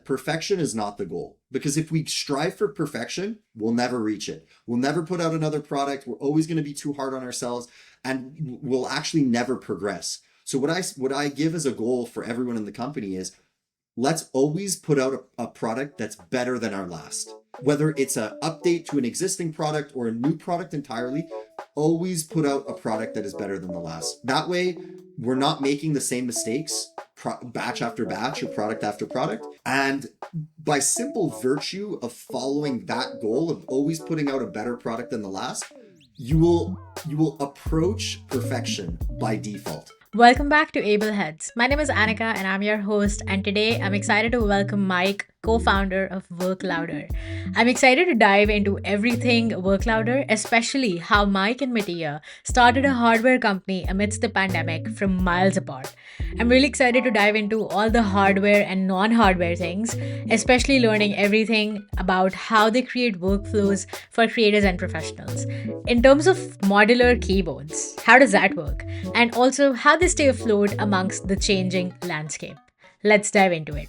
that perfection is not the goal. Because if we strive for perfection, we'll never reach it. We'll never put out another product. We're always going to be too hard on ourselves, and we'll actually never progress. So what I give as a goal for everyone in the company is, let's always put out a product that's better than our last. Whether it's an update to an existing product or a new product entirely, always put out a product that is better than the last. That way, we're not making the same mistakes batch after batch or product after product. And by simple virtue of following that goal of always putting out a better product than the last, you will approach perfection by default. Welcome back to Able Heads. My name is Anika and I'm your host, and today I'm excited to welcome Mike, co-founder of Work Louder. I'm excited to dive into everything Work Louder, especially how Mike and Mattia started a hardware company amidst the pandemic from miles apart. I'm really excited to dive into all the hardware and non-hardware things, especially learning everything about how they create workflows for creators and professionals. In terms of modular keyboards, how does that work? And also how they stay afloat amongst the changing landscape. Let's dive into it.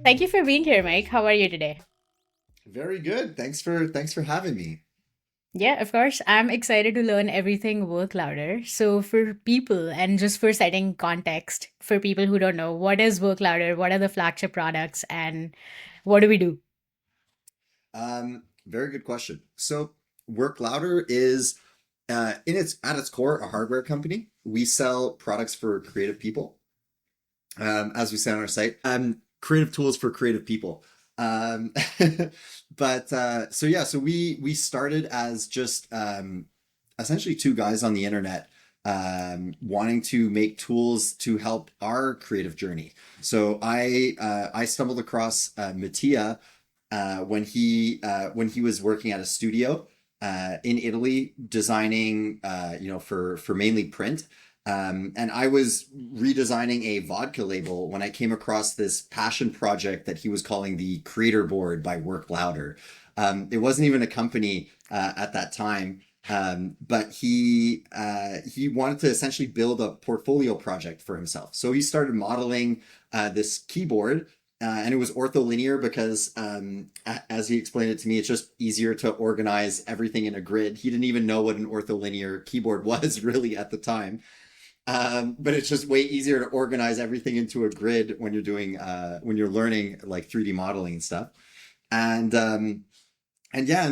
Thank you for being here, Mike. How are you today? Very good. Thanks for having me. Yeah, of course. I'm excited to learn everything Work Louder. So, for people and just for setting context, for people who don't know, what is Work Louder? What are the flagship products and what do we do? Very good question. So, Work Louder is at its core a hardware company. We sell products for creative people, as we say on our site. Creative tools for creative people. Um, so we started as just essentially two guys on the internet wanting to make tools to help our creative journey. So I stumbled across Mattia when he was working at a studio in Italy designing for mainly print. And I was redesigning a vodka label when I came across this passion project that he was calling the Creator Board by Work Louder. It wasn't even a company at that time, but he wanted to essentially build a portfolio project for himself. So he started modeling this keyboard. And it was ortholinear because, as he explained it to me, it's just easier to organize everything in a grid. He didn't even know what an ortholinear keyboard was really at the time. But it's just way easier to organize everything into a grid when when you're learning like 3D modeling and stuff. And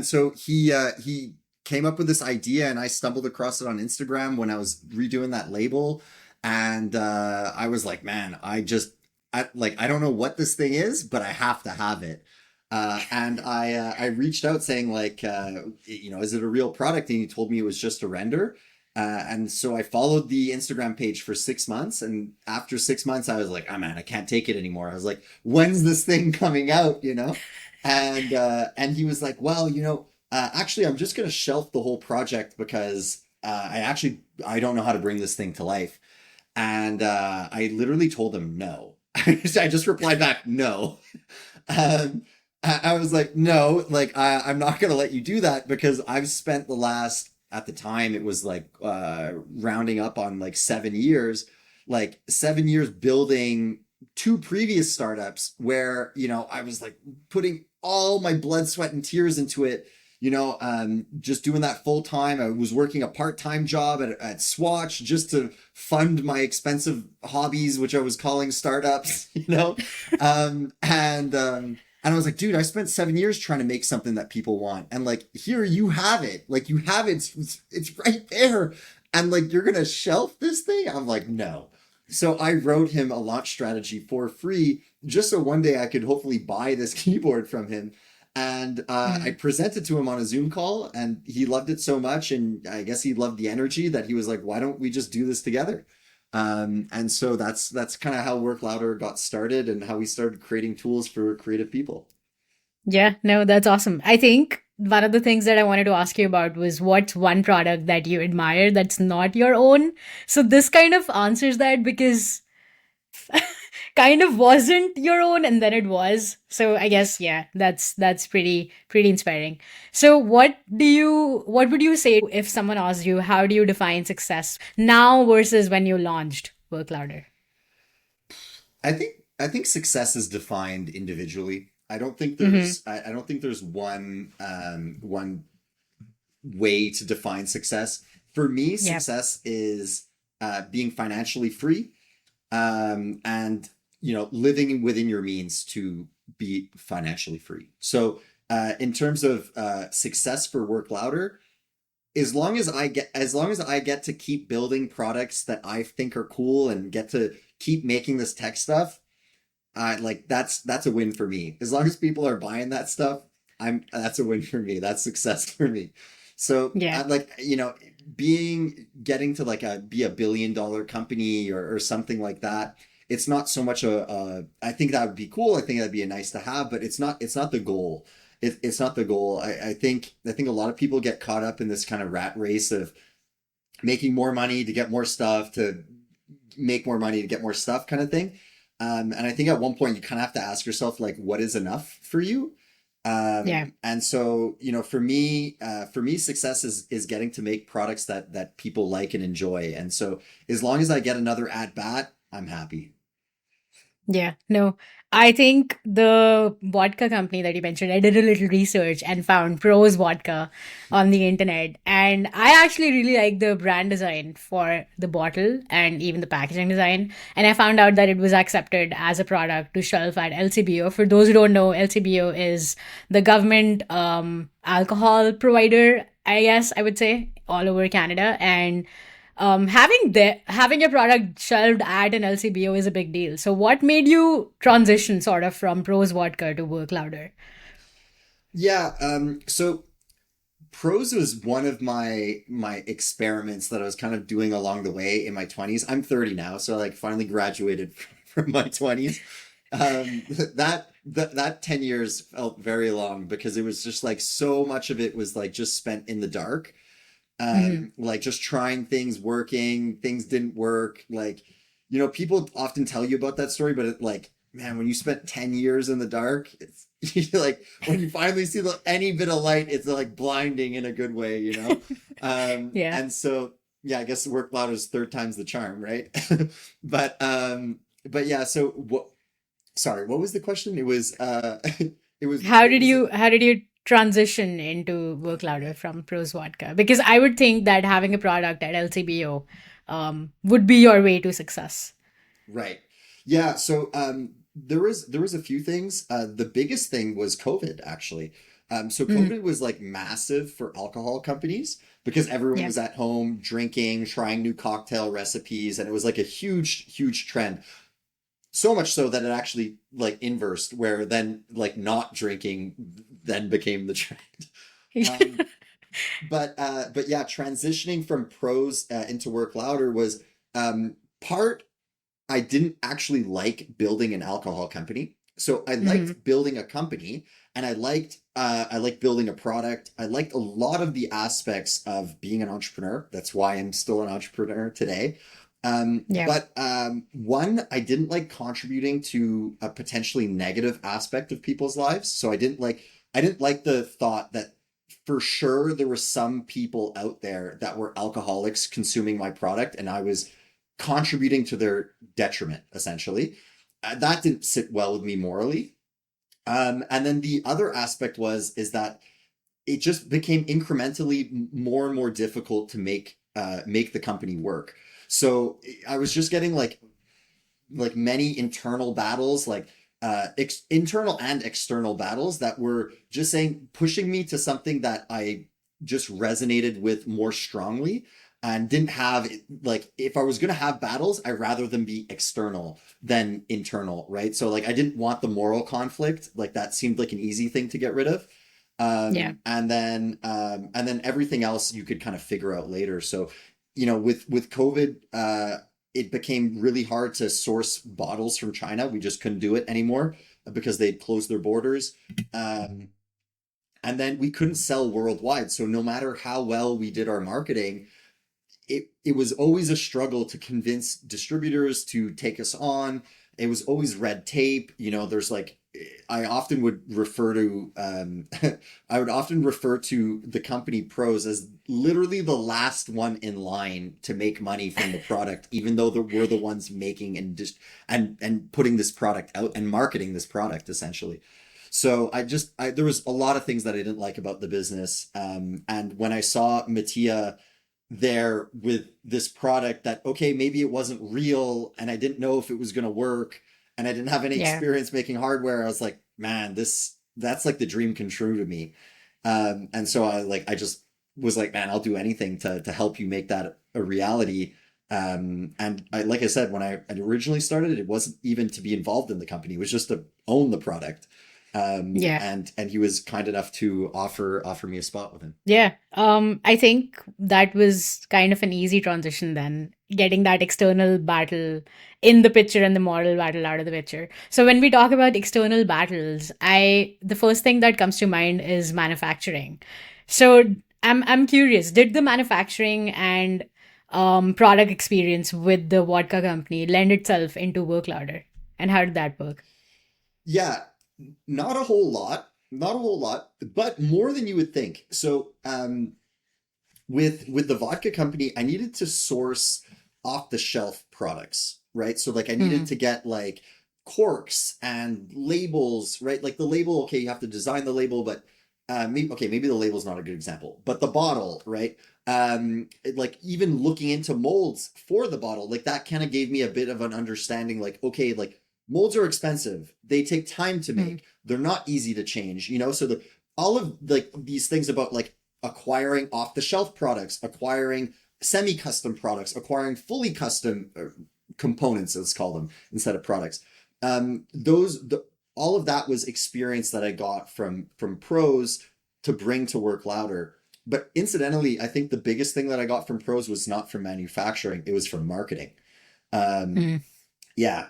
so he came up with this idea, and I stumbled across it on Instagram when I was redoing that label. And I was like, man, I don't know what this thing is, but I have to have it. And I reached out saying like, is it a real product? And he told me it was just a render. And so I followed the Instagram page for 6 months. And after 6 months, I was like, oh man, I can't take it anymore. I was like, when's this thing coming out? And he was like, well, actually, I'm just going to shelf the whole project because I don't know how to bring this thing to life. And I literally told him no. I just replied back, no. I was like, no, like I'm not going to let you do that because I've spent at the time, it was like rounding up on like 7 years, building two previous startups where, I was like putting all my blood, sweat, and tears into it, just doing that full time. I was working a part-time job at Swatch just to fund my expensive hobbies, which I was calling startups, and I was like, dude, I spent 7 years trying to make something that people want. And like, here you have it. Like you have it. It's right there. And like, you're going to shelf this thing? I'm like, no. So I wrote him a launch strategy for free, just so one day I could hopefully buy this keyboard from him. And I presented to him on a Zoom call, and he loved it so much. And I guess he loved the energy that he was like, why don't we just do this together? And so that's kind of how Work Louder got started and how we started creating tools for creative people. Yeah, no, that's awesome. I think one of the things that I wanted to ask you about was what's one product that you admire that's not your own? So this kind of answers that because kind of wasn't your own and then it was. So I guess yeah, that's pretty inspiring. So what would you say if someone asked you how do you define success now versus when you launched Work Louder? I think success is defined individually. Mm-hmm. I don't think there's one way to define success. For me, Yep. success is being financially free, and living within your means to be financially free. So in terms of success for Work Louder, as long as I get to keep building products that I think are cool and get to keep making this tech stuff, like that's a win for me. As long as people are buying that stuff, I'm that's a win for me. That's success for me. So Yeah. I like, getting to like be $1 billion company, or something like that. It's not so much I think that would be cool. I think that'd be a nice to have, but it's not the goal. It's not the goal. I think a lot of people get caught up in this kind of rat race of making more money to get more stuff, to make more money to get more stuff, kind of thing. And I think at one point you kind of have to ask yourself, like, what is enough for you? Yeah. And so, for me, success is getting to make products that people like and enjoy. And so, as long as I get another at bat, I'm happy. Yeah, no, I think the vodka company that you mentioned, I did a little research and found Pros Vodka on the internet. And I actually really like the brand design for the bottle and even the packaging design. And I found out that it was accepted as a product to shelf at LCBO. For those who don't know, LCBO is the government alcohol provider, I guess I would say, all over Canada. And having your product shelved at an LCBO is a big deal. So, what made you transition sort of from Pros Vodka to Work Louder? Yeah. So prose was one of my experiments that I was kind of doing along the way in my 20s. I'm 30 now, so I like finally graduated from my 20s. That 10 years felt very long because it was just like so much of it was like just spent in the dark. Hmm. Like just trying things, working, things didn't work. Like, people often tell you about that story, but like, man, when you spent 10 years in the dark, it's like when you finally see any bit of light, it's like blinding in a good way. Yeah. And so, yeah, I guess work loud is third time's the charm, right? But yeah, so sorry, what was the question? It was, it was, How what did was it? you transition into Work Louder from Pros Vodka? Because I would think that having a product at LCBO would be your way to success. Right. Yeah. So there was a few things. The biggest thing was COVID, actually. So Hmm. COVID was like massive for alcohol companies because everyone Yeah. was at home drinking, trying new cocktail recipes, and it was like a huge, huge trend. So much so that it actually like inversed, where then like not drinking then became the trend. Um, but yeah, transitioning from pros into work louder was part I didn't actually like building an alcohol company. So I Hmm. liked building a company, and I liked building a product. I liked a lot of the aspects of being an entrepreneur. That's why I'm still an entrepreneur today. Yeah. But one, I didn't like contributing to a potentially negative aspect of people's lives. So I didn't like the thought that for sure there were some people out there that were alcoholics consuming my product, and I was contributing to their detriment, essentially. That didn't sit well with me morally. And then the other aspect is that it just became incrementally more and more difficult to make the company work. So I was just getting like many internal battles, like internal and external battles that were just saying pushing me to something that I just resonated with more strongly, and didn't have like, if I was going to have battles, I'd rather them be external than internal, right? So like I didn't want the moral conflict, like that seemed like an easy thing to get rid of. Yeah. And then everything else you could kind of figure out later. So with COVID, it became really hard to source bottles from China. We just couldn't do it anymore because they'd closed their borders. Um, and then we couldn't sell worldwide. So no matter how well we did our marketing, it was always a struggle to convince distributors to take us on. it was always red tape. There's like, I often would refer to, I would often refer to the company pros as literally the last one in line to make money from the product, even though we're the ones making and just and putting this product out and marketing this product essentially. So there was a lot of things that I didn't like about the business. And when I saw Mattia there with this product that, okay, maybe it wasn't real and I didn't know if it was going to work and I didn't have any Yeah. experience making hardware, I was like, man, that's like the dream come true to me. And so I just was like, man, I'll do anything to help you make that a reality. And like I said, when I originally started, it wasn't even to be involved in the company. It was just to own the product. Yeah. And he was kind enough to offer me a spot with him. Yeah. I think that was kind of an easy transition then, getting that external battle in the picture and the moral battle out of the picture. So when we talk about external battles, the first thing that comes to mind is manufacturing. So I'm curious, did the manufacturing and product experience with the vodka company lend itself into Work Louder? And how did that work? Yeah, not a whole lot, not a whole lot, but more than you would think. So, with the vodka company, I needed to source off the shelf products, right? So like I needed Hmm. to get like corks and labels, right? Like the label, okay, you have to design the label, but maybe the label's not a good example, but the bottle, right? Like even looking into molds for the bottle, like that kind of gave me a bit of an understanding, like, okay, like molds are expensive. They take time to Hmm. make. They're not easy to change, so all of like these things about like acquiring off the shelf products, acquiring semi custom products, acquiring fully custom components, let's call them, instead of products. All of that was experience that I got from pros to bring to Work Louder. But incidentally, I think the biggest thing that I got from pros was not from manufacturing; it was from marketing. Um, Hmm. yeah.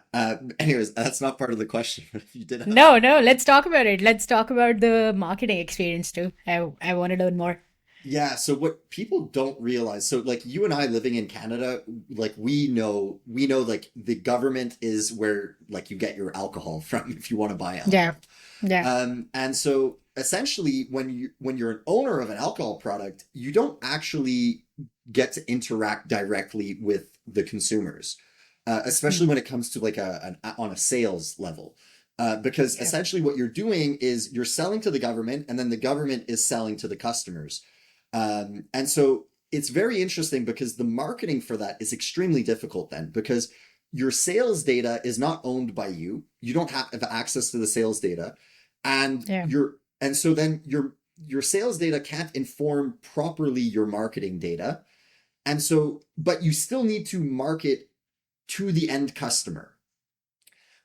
Anyways, that's not part of the question. But if you did have No, no, let's talk about it. Let's talk about the marketing experience too. I want to learn more. Yeah, so what people don't realize, so like you and I living in Canada, like we know like the government is where like you get your alcohol from if you want to buy Yeah. alcohol. Yeah. And so essentially when you're an owner of an alcohol product, you don't actually get to interact directly with the consumers, especially Mm. when it comes to like on a sales level. Because Yeah. essentially what you're doing is you're selling to the government and then the government is selling to the customers. And so it's very interesting because the marketing for that is extremely difficult then because your sales data is not owned by you. You don't have access to the sales data. And Yeah. so then your sales data can't inform properly your marketing data. And so, but you still need to market to the end customer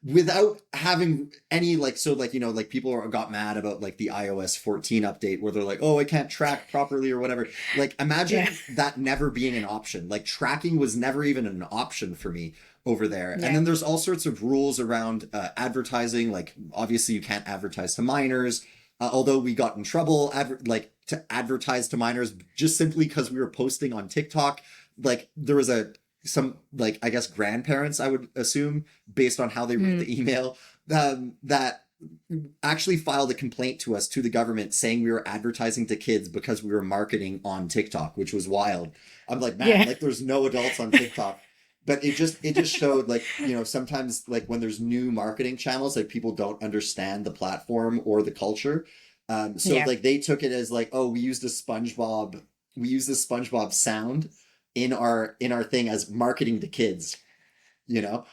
without having any like so like like people got mad about like the iOS 14 update where they're like, oh, I can't track properly or whatever. Like Yeah. imagine that never being an option. Like tracking was never even an option for me over there. And Yeah. then there's all sorts of rules around advertising. Like obviously you can't advertise to minors, although we got in trouble like to advertise to minors just simply because we were posting on TikTok. Like there was some like I guess grandparents, I would assume, based on how they wrote Mm. the email, that actually filed a complaint to us to the government saying we were advertising to kids because we were marketing on TikTok, which was wild. I'm like, man, Yeah. like there's no adults on TikTok. But it just showed like, sometimes like when there's new marketing channels, like people don't understand the platform or the culture. So Yeah. like they took it as like, oh, we used the SpongeBob sound in our thing as marketing to kids, you know.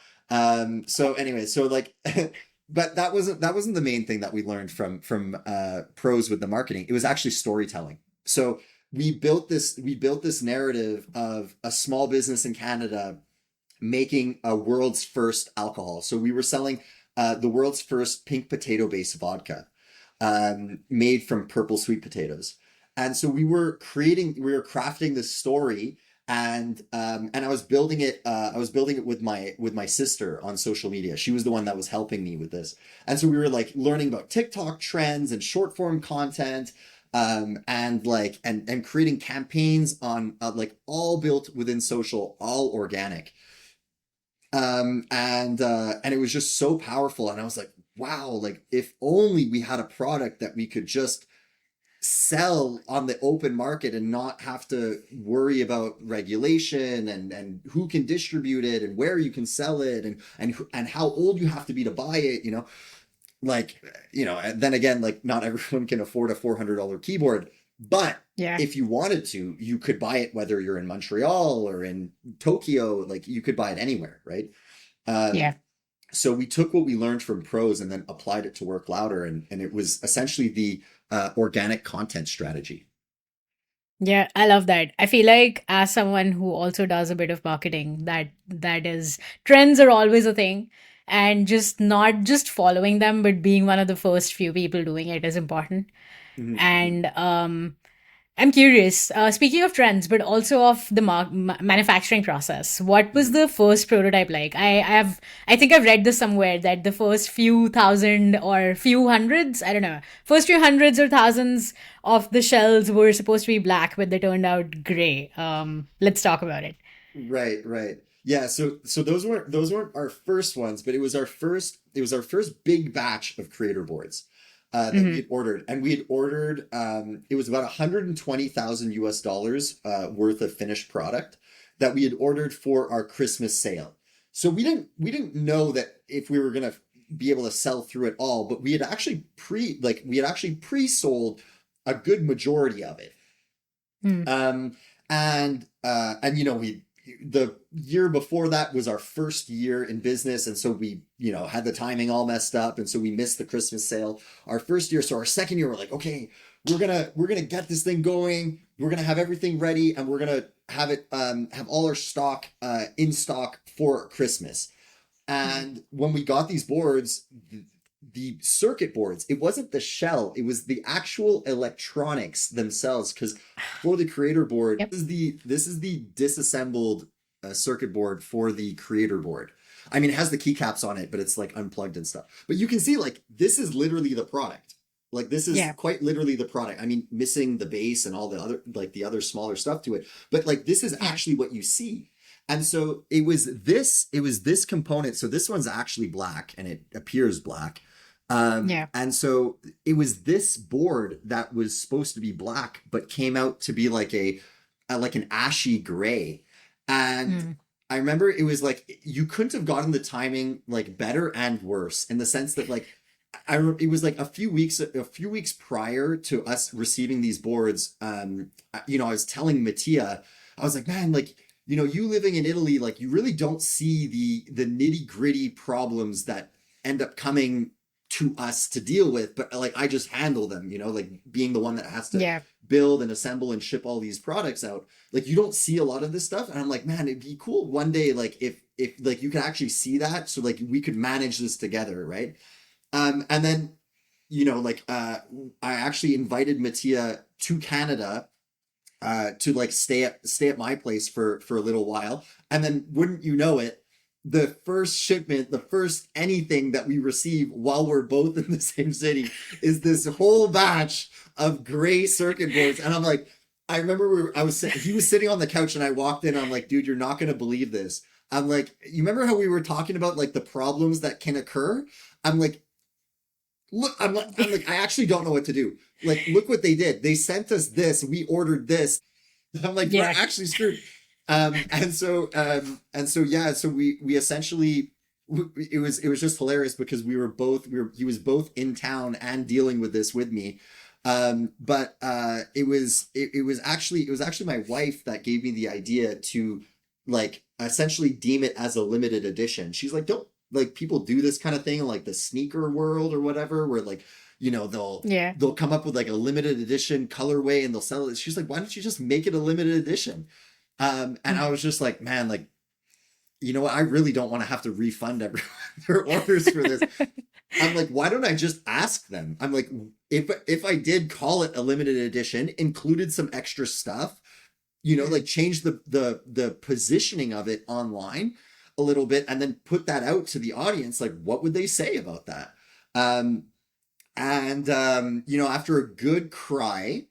So anyway, so like but that wasn't the main thing that we learned from pros with the marketing. It was actually storytelling. So we built this narrative of a small business in Canada making a world's first alcohol. So we were selling the world's first pink potato based vodka, made from purple sweet potatoes. And so we were crafting this story, and I was building it. I was building it with my sister on social media. She was the one that was helping me with this, and so we were like learning about TikTok trends and short form content, and like and creating campaigns on like all built within social, all organic. And it was just so powerful. And I was like, wow, like if only we had a product that we could just sell on the open market and not have to worry about regulation and who can distribute it and where you can sell it and how old you have to be to buy it, like, and then again, like not everyone can afford a $400 keyboard, but Yeah. if you wanted to, you could buy it whether you're in Montreal or in Tokyo, like you could buy it anywhere, right? Um, Yeah. so we took what we learned from pros and then applied it to Work Louder, and it was essentially the organic content strategy. Yeah, I love that. I feel like as someone who also does a bit of marketing, that is trends are always a thing, and just not just following them, but being one of the first few people doing it is important. Mhm. And I'm curious, speaking of trends, but also of the manufacturing process, what was Mhm. the first prototype like? I think I've read this somewhere that the first few thousand or few hundreds, I don't know, first few hundreds or thousands of the shells were supposed to be black, but they turned out gray. Let's talk about it. Right, right. Yeah, so those weren't our first ones, but it was our first big batch of creator boards that we Hmm. had ordered. And we had ordered it was about 120,000 US dollars worth of finished product that we had ordered for our Christmas sale. So we didn't know that if we were gonna be able to sell through it all, but we had actually pre-sold a good majority of it. Mm. And we the year before that was our first year in business, and so we had the timing all messed up, and so we missed the Christmas sale our first year. So our second year we're like, okay, we're gonna get this thing going, we're gonna have everything ready, and we're gonna have all our stock in stock for Christmas. Mm. And when we got these boards, the circuit boards, it wasn't the shell, it was the actual electronics themselves. Because for the creator board, Yep. this is the disassembled circuit board for the creator board. I mean, it has the keycaps on it, but it's like unplugged and stuff. But you can see, like, this is literally the product. Like, this is Yeah. quite literally the product. I mean, missing the base and all the other smaller stuff to it, but like this is Yeah. actually what you see. And so it was this component. So this one's actually black and it appears black. Yeah. And so it was this board that was supposed to be black, but came out to be like an ashy gray. And Mm. I remember it was like you couldn't have gotten the timing like better and worse, in the sense that, like, it was like a few weeks prior to us receiving these boards. I was telling Mattia, I was like, man, like, you living in Italy, like, you really don't see the nitty gritty problems that end up coming to us to deal with, but like I just handle them, like being the one that has to Yeah. build and assemble and ship all these products out. Like, you don't see a lot of this stuff, and I'm like, man, it'd be cool one day, like, if like you could actually see that, so like we could manage this together, right? And then like I actually invited Mattia to Canada to like stay at my place for a little while. And then, wouldn't you know it, the first shipment, the first anything that we receive while we're both in the same city is this whole batch of gray circuit boards. And I'm like, I remember he was sitting on the couch and I walked in. I'm like, dude, you're not gonna believe this. I'm like, you remember how we were talking about like the problems that can occur? I'm like, look, I'm like, I actually don't know what to do. Like, look what they did. They sent us this. We ordered this. I'm like, we're Yeah. actually screwed. And so yeah, so we essentially, it was just hilarious because he was both in town and dealing with this with me. But it was actually my wife that gave me the idea to, like, essentially deem it as a limited edition. She's like, don't, like, people do this kind of thing in like the sneaker world or whatever, where like, they'll Yeah. they'll come up with like a limited edition colorway and they'll sell it. She's like, why don't you just make it a limited edition? And I Mm. was just like, man, like, you know what? I really don't want to have to refund everyone their orders for this. I'm like, why don't I just ask them? I'm like, if I did call it a limited edition, included some extra stuff, Mm. like change the positioning of it online a little bit, and then put that out to the audience, like, what would they say about that? Um, and after a good cry,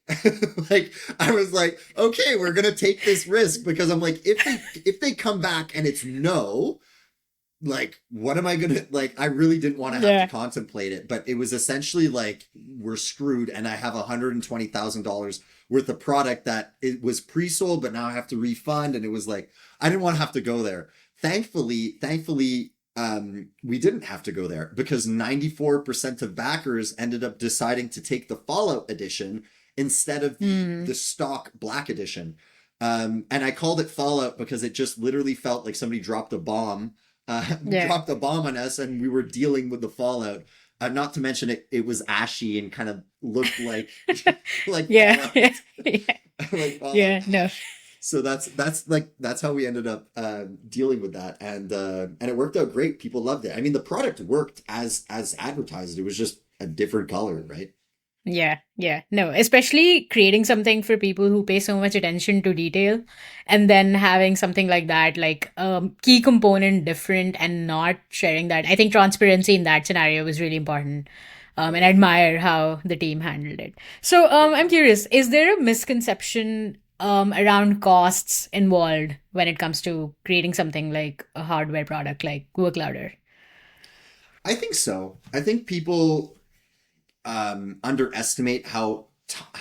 like, I was like, okay, we're gonna take this risk, because I'm like, if they come back and it's no, like, what am I gonna like? I really didn't want to have to Yeah. contemplate it, but it was essentially like we're screwed, and I have $120,000 worth of product that it was pre-sold, but now I have to refund, and it was like I didn't want to have to go there. Thankfully, we didn't have to go there because 94% of backers ended up deciding to take the Fallout edition instead of Mm. the stock Black edition. And I called it Fallout because it just literally felt like somebody dropped a bomb, Yeah. dropped a bomb on us, and we were dealing with the fallout. Not to mention it was ashy and kind of looked like like Yeah. Fallout, Yeah. Yeah. like Fallout. Yeah. No. So that's how we ended up dealing with that, and it worked out great. People loved it. I mean, the product worked as advertised. It was just a different color, right? Yeah, yeah. No, especially creating something for people who pay so much attention to detail and then having something like that, like key component different and not sharing that. I think transparency in that scenario was really important. And I admire how the team handled it. So I'm curious, is there a misconception around costs involved when it comes to creating something like a hardware product like Work Louder? I think so. I think people underestimate how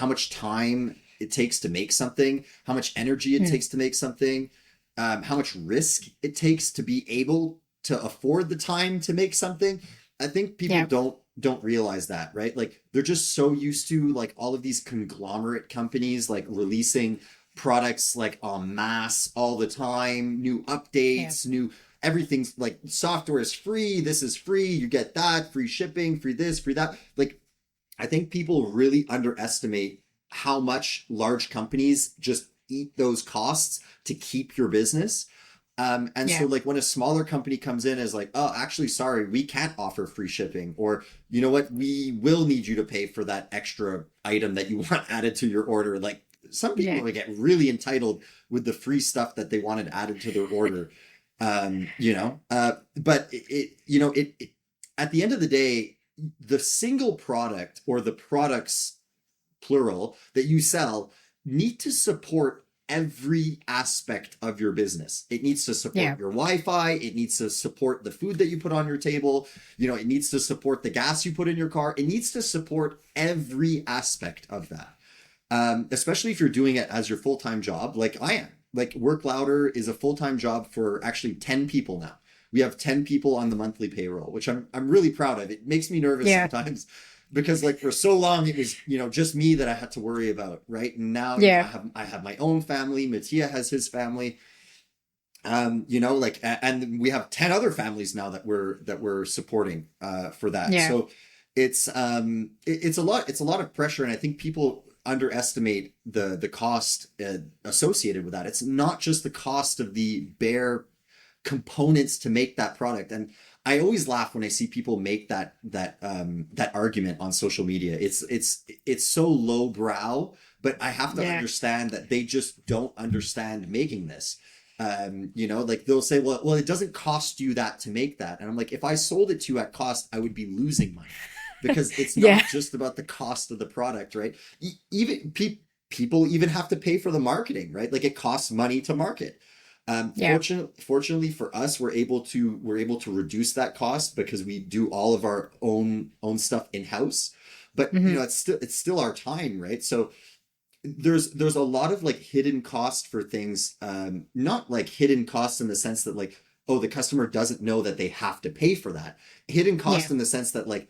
much time it takes to make something, how much energy it Hmm. takes to make something, how much risk it takes to be able to afford the time to make something. I think people Yeah. don't realize that, right? Like they're just so used to like all of these conglomerate companies like releasing products like en masse all the time, new Yeah. updates, new everything's like software is free, this is free, you get that, free shipping, free this, free that. Like I think people really underestimate how much large companies just eat those costs to keep your business. And so Yeah. like when a smaller company comes in as like, oh, actually, sorry, we can't offer free shipping, or you know what, we will need you to pay for that extra item that you want added to your order. Like some people Yeah. would get really entitled with the free stuff that they wanted added to their order. But it at the end of the day, the single product or the products plural that you sell need to support every aspect of your business. It needs to Yeah. support your Wi-Fi, it needs to support the food that you put on your table, it needs to support the gas you put in your car. It needs to support every aspect of that. Especially if you're doing it as your full-time job, like I am. Like Work Louder is a full-time job for actually 10 people now. We have 10 people on the monthly payroll, which I'm really proud of. It makes me nervous Yeah. sometimes because like for so long it was, just me that I had to worry about, right? And now, Yeah. I have my own family, Mattia has his family. And we have 10 other families now that we're supporting for that. Yeah. So it's a lot of pressure, and I think people underestimate the cost associated with that. It's not just the cost of the bare components to make that product. And I always laugh when I see people make that argument on social media. It's so lowbrow, but I have to Yeah. understand that they just don't understand making this. Like they'll say, well, it doesn't cost you that to make that. And I'm like, if I sold it to you at cost, I would be losing money because it's Yeah. not just about the cost of the product, right? Even people even have to pay for the marketing, right? Like it costs money to market. Yeah. Fortunately for us, we're able to reduce that cost because we do all of our own stuff in house. But Hmm. it's still our time, right? So there's a lot of like hidden cost for things, not like hidden costs in the sense that like, oh, the customer doesn't know that they have to pay for that. Hidden Yeah. cost in the sense that like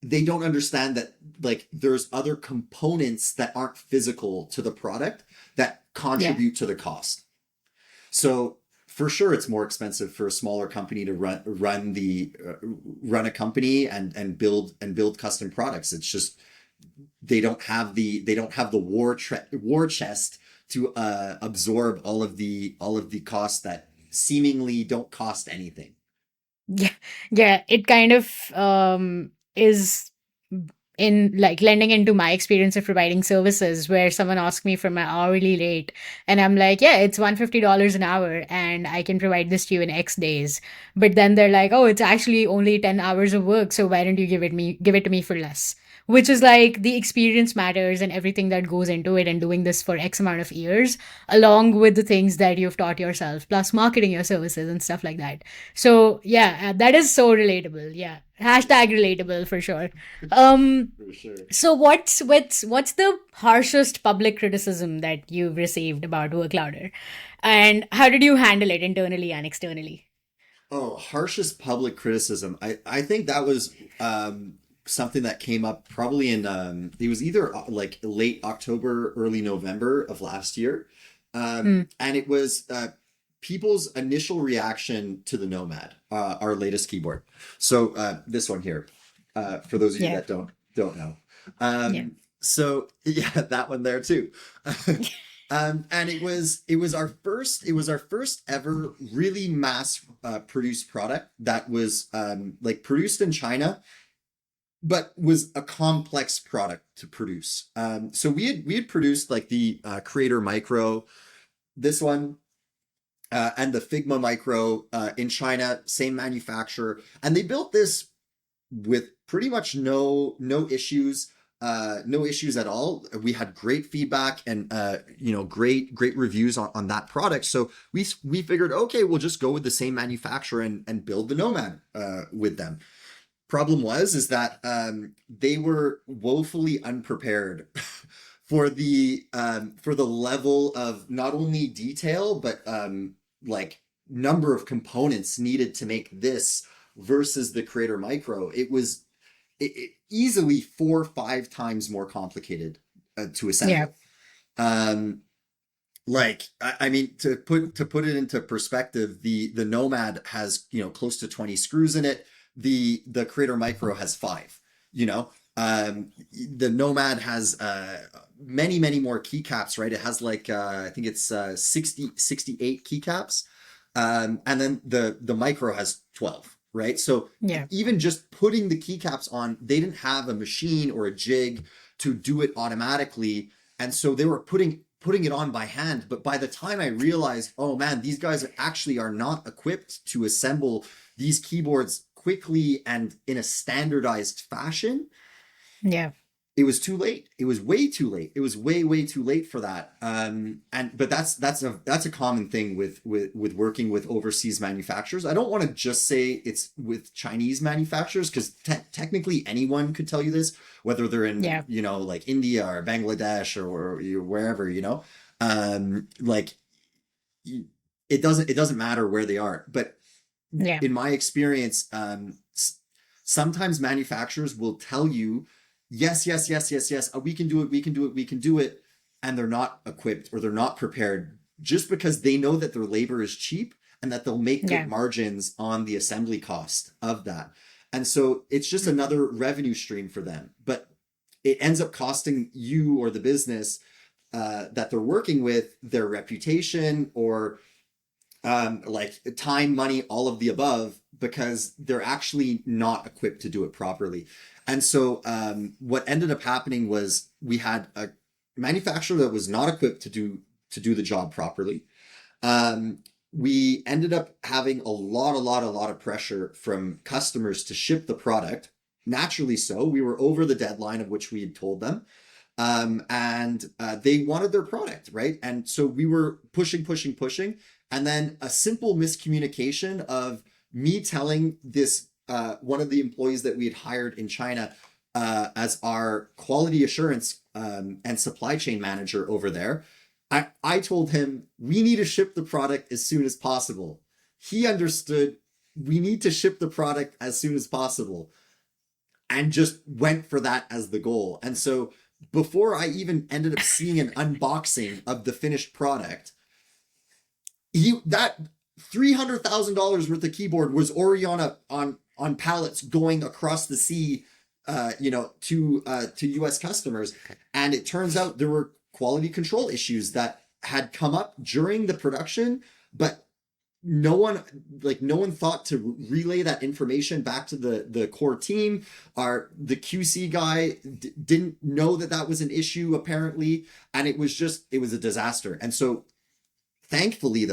they don't understand that like there's other components that aren't physical to the product that Yeah. contribute to the cost. So for sure, it's more expensive for a smaller company to run a company and build custom products. It's just they don't have the war chest to absorb all of the costs that seemingly don't cost anything. Yeah. Yeah. It kind of is in like lending into my experience of providing services where someone asks me for my hourly rate and I'm like, yeah, it's $150 an hour and I can provide this to you in X days. But then they're like, oh, it's actually only 10 hours of work. So why don't you give it to me for less? which is like the experience matters and everything that goes into it, and doing this for X amount of years, along with the things that you've taught yourself, plus marketing your services and stuff like that. So yeah, that is so relatable. Yeah. Hashtag relatable for sure. Um, For sure. so what's the harshest public criticism that you've received about WorkLouder? And how did you handle it internally and externally? Oh, harshest public criticism. I think that was something that came up probably in it was either like late October, early November of last year. Hmm. And it was people's initial reaction to the Nomad, our latest keyboard. So this one here, for those of you Yeah. that don't know. Yeah. So yeah, that one there too. And it was our first ever really mass produced product that was like produced in China, but was a complex product to produce. So we had produced like the Creator Micro, this one, and the Figma Micro in China, same manufacturer, and they built this with pretty much no issues, no issues at all. We had great feedback and great reviews on that product. So we figured, okay, we'll just go with the same manufacturer and build the Nomad with them. Problem was is that they were woefully unprepared for the level of not only detail but like number of components needed to make this versus the Creator Micro. It easily 4 or 5 times more complicated to Yeah. assemble. Um, I mean, to put it into perspective, the Nomad has close to 20 screws in it. The Creator Micro has 5. You know, the Nomad has many more keycaps, right? It has like I think it's 68 keycaps, and then the Micro has 12. Right. So Yeah. even just putting the keycaps on, they didn't have a machine or a jig to do it automatically. And so they were putting it on by hand. But by the time I realized, oh man, these guys actually are not equipped to assemble these keyboards quickly and in a standardized fashion, Yeah. it was too late. It was way too late. It was way too late for that. But that's a common thing with working with overseas manufacturers. I don't want to just say it's with Chinese manufacturers, because technically anyone could tell you this, whether they're in Yeah. like India or Bangladesh or wherever. Like it doesn't matter where they are. But Yeah. in my experience, sometimes manufacturers will tell you, yes, we can do it, and they're not equipped or they're not prepared, just because they know that their labor is cheap and that they'll make good Yeah. margins on the assembly cost of that. And so it's just another revenue stream for them. But it ends up costing you or the business that they're working with their reputation, or like time, money, all of the above, because they're actually not equipped to do it properly. And so what ended up happening was we had a manufacturer that was not equipped to do the job properly. We ended up having a lot of pressure from customers to ship the product. Naturally so, we were over the deadline of which we had told them. And they wanted their product, right? And so we were pushing. And then a simple miscommunication of me telling this one of the employees that we had hired in China as our quality assurance and supply chain manager over there. I told him we need to ship the product as soon as possible. He understood we need to ship the product as soon as possible, and just went for that as the goal. And so before I even ended up seeing an unboxing of the finished product, that $300,000 worth of keyboard was already on pallets going across the sea, to U.S. customers. And it turns out there were quality control issues that had come up during the production, but no one thought to relay that information back to the core team. The QC guy didn't know that was an issue apparently, and it was a disaster. And so thankfully,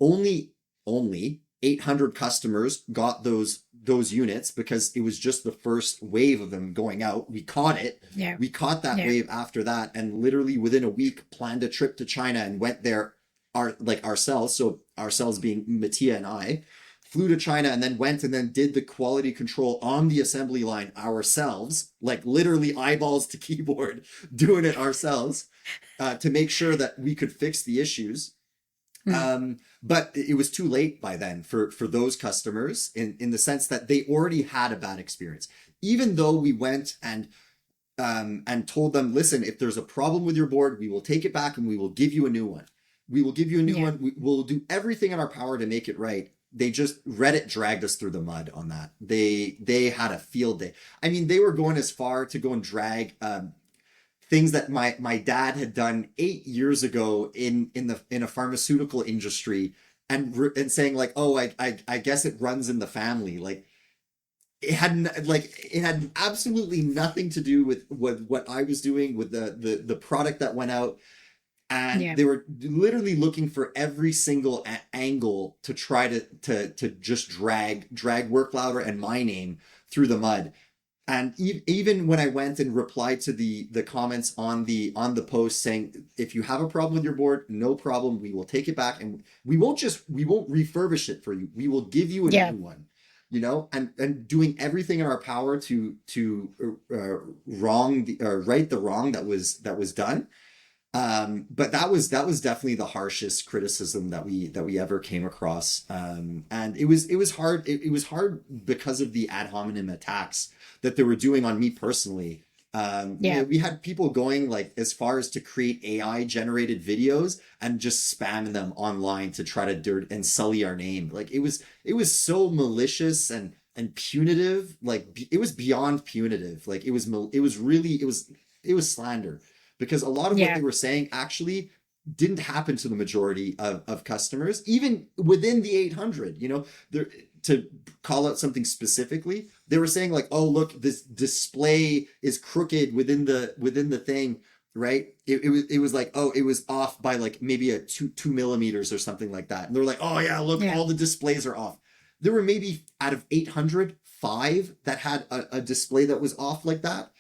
only 800 customers got those units because it was just the first wave of them going out. We caught it. Yeah. We caught that Yeah. wave after that, and literally within a week planned a trip to China and went there ourselves. So ourselves being Mattia and I flew to China and then went and then did the quality control on the assembly line ourselves, like literally eyeballs to keyboard, doing it ourselves to make sure that we could fix the issues. But it was too late by then for those customers in the sense that they already had a bad experience. Even though we went and told them, listen, if there's a problem with your board, we will take it back and we will give you a new one. We will give you a new one. We will do everything in our power to make it right. They just Reddit dragged us through the mud on that. They had a field day. I mean, they were going as far to go and drag things that my dad had done 8 years ago in a pharmaceutical industry and saying like, oh, I guess it runs in the family. Like it had absolutely nothing to do with what I was doing with the product that went out. And they were literally looking for every single angle to try to just drag Work Louder and my name through the mud. And even when I went and replied to the comments on the post saying, if you have a problem with your board, no problem, we will take it back and we won't refurbish it for you. We will give you a new one, and doing everything in our power to right the wrong that was done. But that was definitely the harshest criticism that we ever came across. And it was hard. It was hard because of the ad hominem attacks that they were doing on me personally. We had people going like as far as to create AI generated videos and just spam them online to try to dirt and sully our name. Like it was so malicious and punitive. Like it was beyond punitive. Like it was slander. Because a lot of what they were saying actually didn't happen to the majority of customers, even within the 800, to call out something specifically, they were saying like, oh, look, this display is crooked within the thing, right? It was like, oh, it was off by like maybe a 2 millimeters or something like that. And they're like, oh yeah, look, all the displays are off. There were maybe out of 800, 5 that had a display that was off like that.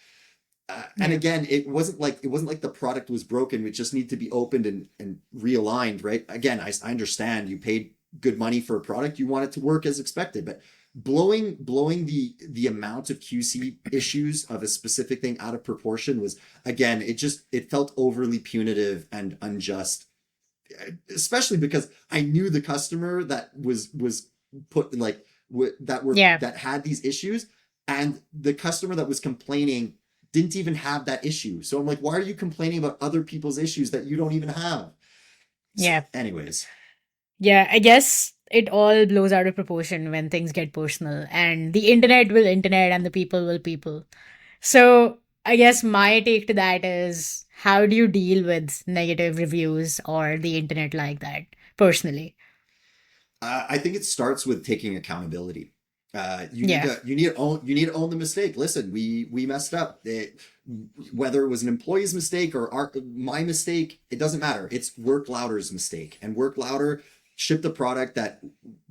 And again, it wasn't like the product was broken. It just needed to be opened and realigned, right? Again, I understand you paid good money for a product. You want it to work as expected, but blowing the amount of QC issues of a specific thing out of proportion was, again, it felt overly punitive and unjust, especially because I knew the customer that was put like that had these issues, and the customer that was complaining didn't even have that issue. So I'm like, why are you complaining about other people's issues that you don't even have? So, anyways. Yeah, I guess it all blows out of proportion when things get personal, and the internet will internet and the people will people. So I guess my take to that is, how do you deal with negative reviews or the internet like that personally? I think it starts with taking accountability. You need to own the mistake. Listen, we messed up. Whether it was an employee's mistake or my mistake, it doesn't matter. It's Work Louder's mistake, and Work Louder shipped a product that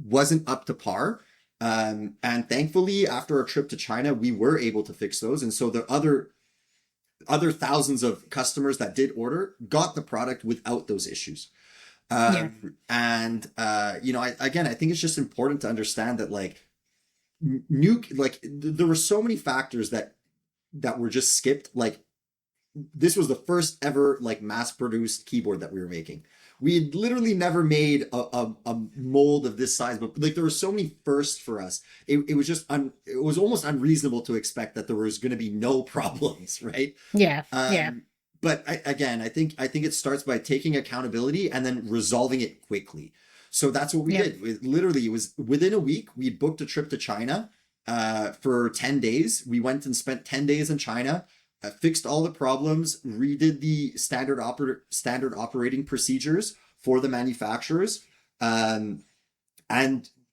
wasn't up to par. And thankfully, after our trip to China, we were able to fix those. And so the other thousands of customers that did order got the product without those issues. I think it's just important to understand that there were so many factors that were just skipped. Like this was the first ever like mass produced keyboard that we were making. We had literally never made a mold of this size, but like there were so many firsts for us. It was just it was almost unreasonable to expect that there was going to be no problems, right? But I think it starts by taking accountability and then resolving it quickly. So that's what we did. It was within a week. We booked a trip to China for 10 days. We went and spent 10 days in China, fixed all the problems, redid the standard operating procedures for the manufacturers, and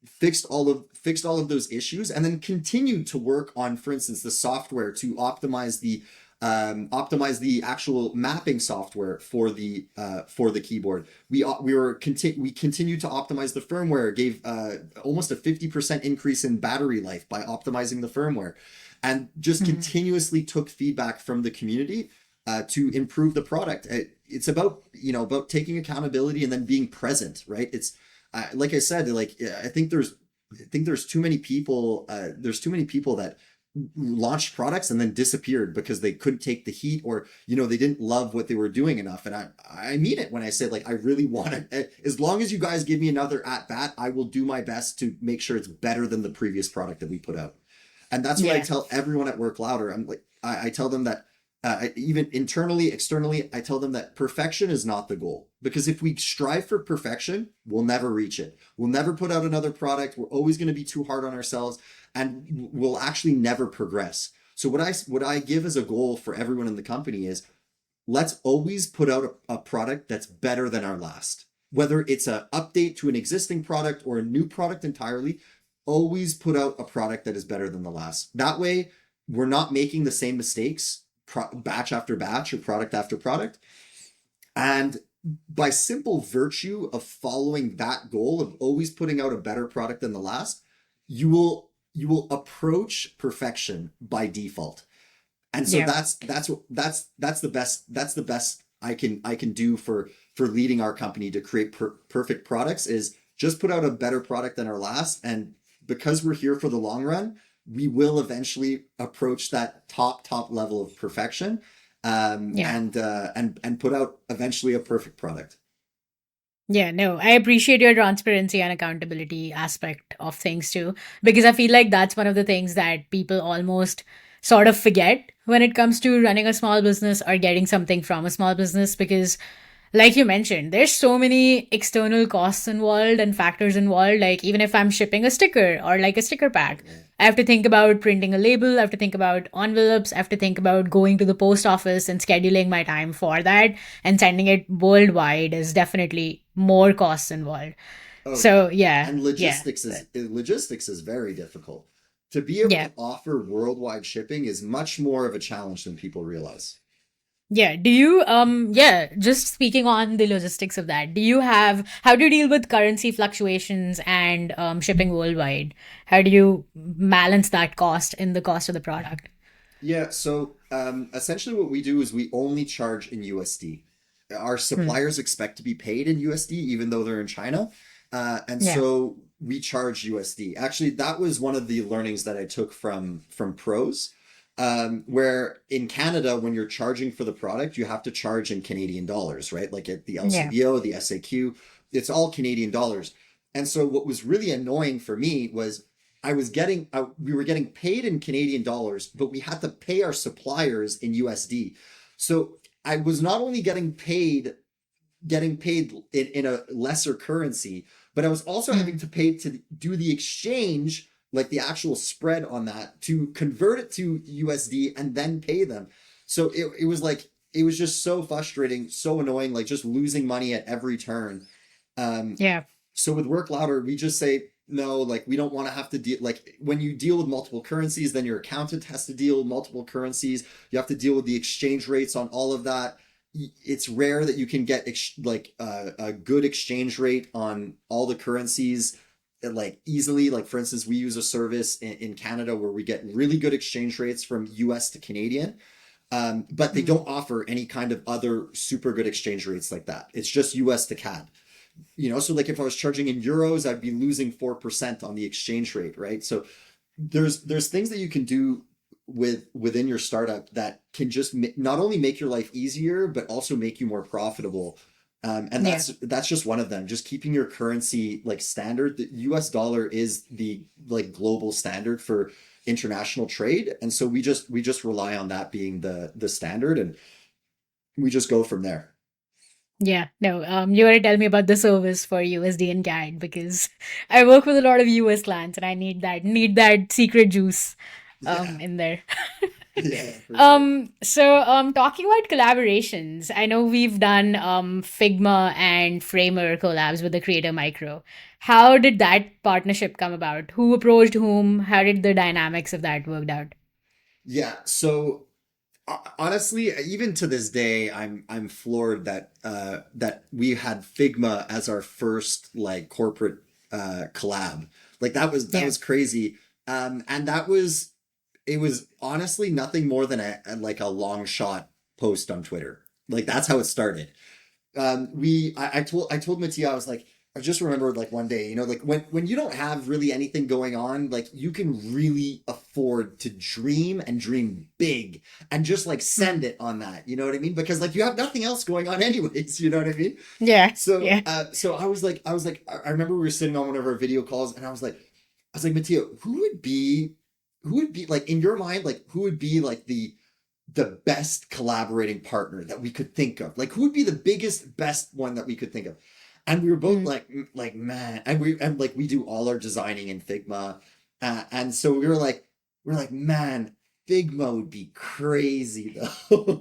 fixed all of those issues, and then continued to work on, for instance, the software to optimize the optimize the actual mapping software for the keyboard. We continued to optimize the firmware, gave almost a 50% increase in battery life by optimizing the firmware, and just continuously took feedback from the community to improve the product. It's about about taking accountability and then being present, right? It's like I said, like I think there's too many people that launched products and then disappeared because they couldn't take the heat, or they didn't love what they were doing enough. And I mean it when I say, like, I really want to, as long as you guys give me another at bat, I will do my best to make sure it's better than the previous product that we put out. And that's what I tell everyone at Work Louder. I'm like, I tell them that even internally, externally, I tell them that perfection is not the goal, because if we strive for perfection, we'll never reach it. We'll never put out another product. We're always going to be too hard on ourselves, and we'll actually never progress. So what I give as a goal for everyone in the company is, let's always put out a product that's better than our last. Whether it's an update to an existing product or a new product entirely, always put out a product that is better than the last. That way, we're not making the same mistakes batch after batch or product after product. And by simple virtue of following that goal of always putting out a better product than the last, you will approach perfection by default. And so that's the best I can do for leading our company to create perfect products, is just put out a better product than our last. And because we're here for the long run, we will eventually approach that top level of perfection, and put out eventually a perfect product. Yeah, no, I appreciate your transparency and accountability aspect of things too, because I feel like that's one of the things that people almost sort of forget when it comes to running a small business or getting something from a small business. Because, like you mentioned, there's so many external costs involved and factors involved. Like, even if I'm shipping a sticker or like a sticker pack, I have to think about printing a label, I have to think about envelopes, I have to think about going to the post office and scheduling my time for that, and sending it worldwide is definitely more costs involved. Oh So yeah. yeah, And yeah, logistics is very difficult. To be able yeah. to offer worldwide shipping is much more of a challenge than people realize. Yeah. Do you yeah, just speaking on the logistics of that, do you have how do you deal with currency fluctuations and shipping worldwide? How do you balance that cost in the cost of the product? Yeah, so essentially what we do is we only charge in USD. Our Hmm. suppliers expect to be paid in USD, even though they're in China. And Yeah. so we charge USD. Actually, that was one of the learnings that I took from pros, where in Canada, when you're charging for the product, you have to charge in Canadian dollars, right? Like at the Yeah. LCBO, the SAQ, it's all Canadian dollars. And so what was really annoying for me was we were getting paid in Canadian dollars, but we had to pay our suppliers in USD. So I was not only getting paid in a lesser currency, but I was also having Hmm. to pay to do the exchange, like the actual spread on that, to convert it to USD and then pay them. So it was just so frustrating, so annoying, like just losing money at every turn. Um, Yeah. so with Work Louder, we just say, no, like we don't want to have to deal, like when you deal with multiple currencies, then your accountant has to deal with multiple currencies. You have to deal with the exchange rates on all of that. It's rare that you can get like a good exchange rate on all the currencies, like easily. Like for instance, we use a service in Canada where we get really good exchange rates from US to Canadian, but they Hmm. don't offer any kind of other super good exchange rates like that. It's just US to CAD. So like if I was charging in euros, I'd be losing 4% on the exchange rate, right? So there's things that you can do within your startup that can just not only make your life easier, but also make you more profitable. And Yeah. that's just one of them. Just keeping your currency like standard. The US dollar is the like global standard for international trade, and so we just rely on that being the standard, and we just go from there. Yeah. No, you want to tell me about the service for USD and CAD, because I work with a lot of US clients and I need that secret juice Yeah, in there. yeah, for sure. Talking about collaborations, I know we've done Figma and Framer collabs with the Creator Micro. How did that partnership come about? Who approached whom? How did the dynamics of that worked out? Yeah, so Honestly, even to this day, I'm floored that that we had Figma as our first like corporate collab. Like that Yeah. was crazy. And that was it was honestly nothing more than like a long shot post on Twitter. Like that's how it started. I told Mattia, I was like, I just remembered like one day, you know, like when you don't have really anything going on, like you can really afford to dream and dream big and just like Mm. send it on that. You know what I mean? Because like you have nothing else going on anyways, you know what I mean? Yeah. So Yeah. so I remember we were sitting on one of our video calls and I was like, Mattia, who would be like in your mind, like who would be like the best collaborating partner that we could think of? Like, who would be the biggest, best one that we could think of? And we were both Mm. like, man, and like we do all our designing in Figma, and so we're like, man, Figma would be crazy though,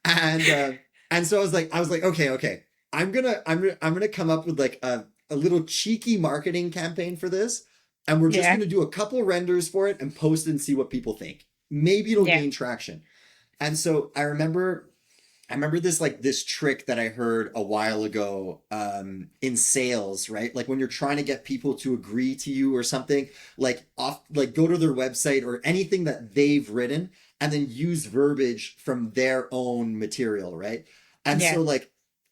and uh, and so I was like, okay, I'm gonna come up with like a little cheeky marketing campaign for this, and we're just Yeah. gonna do a couple renders for it and post it and see what people think. Maybe it'll Yeah. gain traction. And so I remember this like this trick that I heard a while ago in sales, right? Like when you're trying to get people to agree to you or something, like go to their website or anything that they've written and then use verbiage from their own material, right? And Yeah. so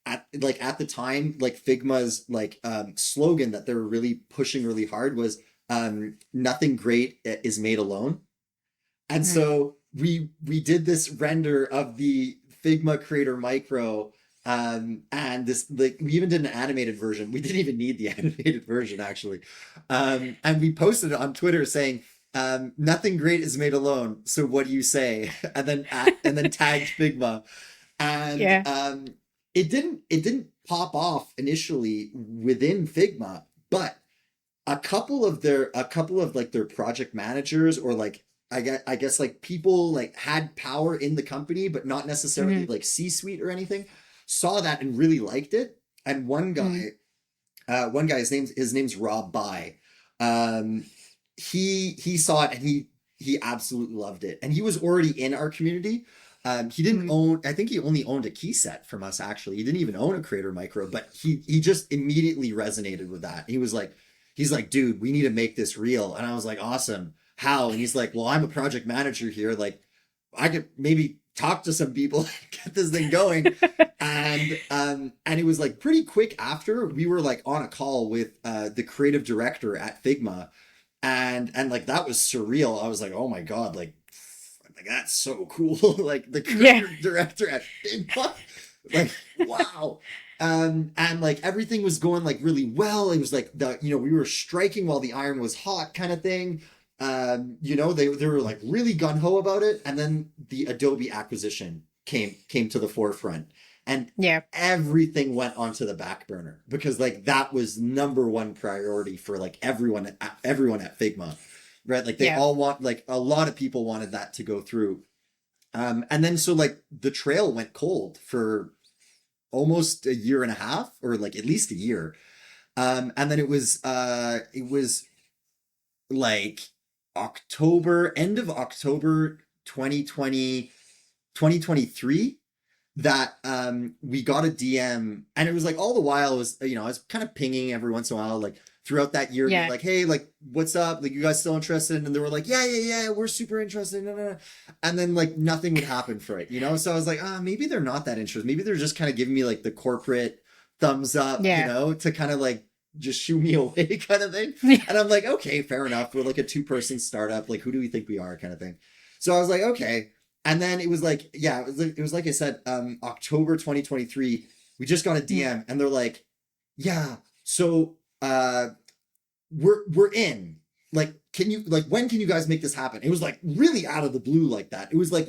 at the time, like Figma's like slogan that they were really pushing really hard was nothing great is made alone. And Mm. so we did this render of the Figma Creator Micro, and this like we even did an animated version. We didn't even need the animated version actually, and we posted it on Twitter saying, "Nothing great is made alone. So what do you say?" And then tagged Figma, and Yeah. it didn't pop off initially within Figma, but a couple of like their project managers or like I guess like people like had power in the company but not necessarily Mm. like C-suite or anything saw that and really liked it. And Mm. one guy his name's Rob By. um he saw it and he absolutely loved it, and he was already in our community. He didn't Mm. own, I think he only owned a key set from us actually. He didn't even own a Creator Micro, but he just immediately resonated with that. He's like, dude, we need to make this real. And I was like, awesome. How? And he's like, well, I'm a project manager here. Like, I could maybe talk to some people and get this thing going. And it was like pretty quick after we were like on a call with the creative director at Figma, and like that was surreal. I was like, oh my god, like that's so cool. Like the Yeah. creative director at Figma, like wow. And like everything was going like really well. It was like we were striking while the iron was hot kind of thing. They were like really gun ho about it, and then the Adobe acquisition came to the forefront, and Yeah. everything went onto the back burner because like that was number one priority for like everyone at Figma, right? Like they Yeah. all want, like a lot of people wanted that to go through. And then so like the trail went cold for almost a year and a half, or like at least a year. And then it was like end of October 2020 2023 that we got a DM, and it was like all the while it was, I was kind of pinging every once in a while, like throughout that year, being Yeah. like, hey, like what's up? Like you guys still interested? And they were like, yeah, we're super interested. No, no, no. And then like nothing would happen for it, you know? So I was like, maybe they're not that interested. Maybe they're just kind of giving me like the corporate thumbs up, Yeah. to kind of like just shoo me away kind of thing. And I'm like, okay, fair enough. We're like a 2-person startup. Like, who do we think we are kind of thing. So I was like, okay. And then it was like, yeah, it was like I said, October 2023, we just got a Mm. DM and they're like, yeah, so we're in. Like, can you, like, when can you guys make this happen? It was like really out of the blue like that. It was like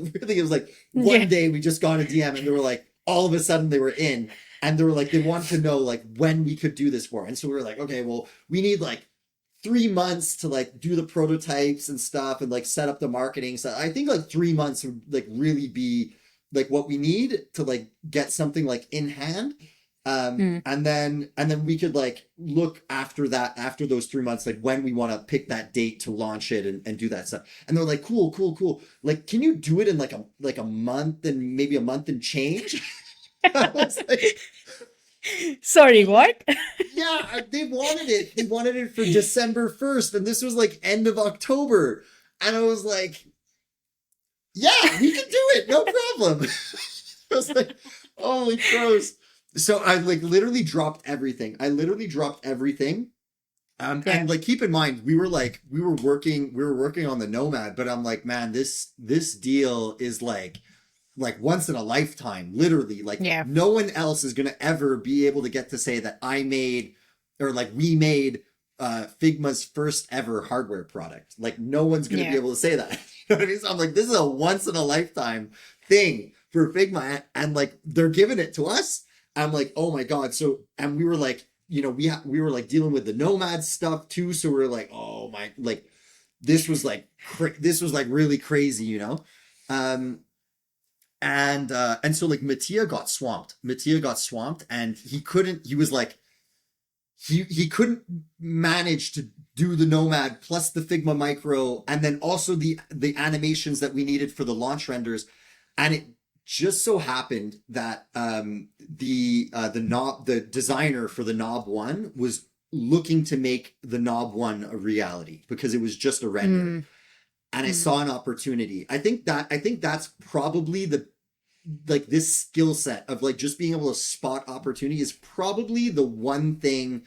one Yeah. day we just got a DM and they were like, all of a sudden they were in, and they were like, they wanted to know like when we could do this for. And so we were like, okay, well, we need like 3 months to like do the prototypes and stuff and like set up the marketing. So I think like 3 months would like really be like what we need to like get something like in hand. Mm. And then we could like look after that, after those 3 months, like when we want to pick that date to launch it and do that stuff. And they're like, cool, cool, cool. Like, can you do it in like a month and maybe a month and change? I was like, Sorry, what? yeah, they wanted it. They wanted it for December 1st, and this was like end of October. And I was like, yeah, we can do it, no problem. I was like, holy crows. So I like literally dropped everything. I literally dropped everything. Yeah. And like keep in mind, we were working on the Nomad, but I'm like, man, this deal is like once in a lifetime, literally. Like Yeah. no one else is gonna ever be able to get to say that I made or like we made Figma's first ever hardware product. Like no one's gonna be Yeah. able to say that. You know what I mean? So I'm like, this is a once in a lifetime thing for Figma, and like they're giving it to us. I'm like, oh my god. So and we were like, you know, we were like dealing with the Nomad stuff too. So we are like, oh my, like this was like this was like really crazy, you know. Um, and so like Mattia got swamped. Mattia got swamped, and he couldn't. He was like, he couldn't manage to do the Nomad plus the Figma Micro, and then also the animations that we needed for the launch renders. And it just so happened that the designer for the Knob One was looking to make the Knob One a reality because it was just a render. Mm. And I saw an opportunity. I think that's probably like this skill set of like just being able to spot opportunity is probably the one thing.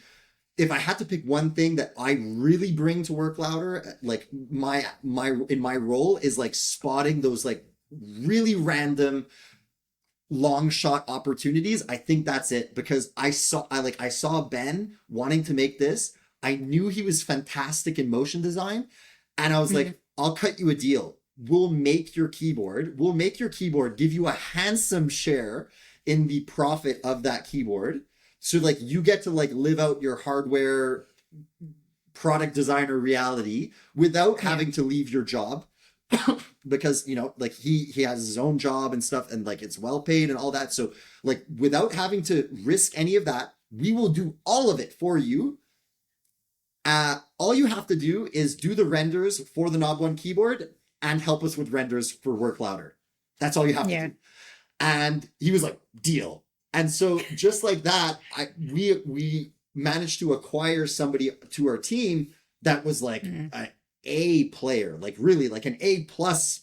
If I had to pick one thing that I really bring to Work Louder, like my in my role is like spotting those like really random long shot opportunities. I think that's it, because I saw Ben wanting to make this. I knew he was fantastic in motion design, and I was like, I'll cut you a deal. We'll make your keyboard, give you a handsome share in the profit of that keyboard. So like you get to like live out your hardware product designer reality without having to leave your job. Because, you know, like he has his own job and stuff, and like it's well paid and all that. So like without having to risk any of that, we will do all of it for you. All you have to do is do the renders for the Knob One keyboard and help us with renders for Work Louder. That's all you have to do. And he was like, deal. And so just like that, we managed to acquire somebody to our team that was like an A player, like really like an A plus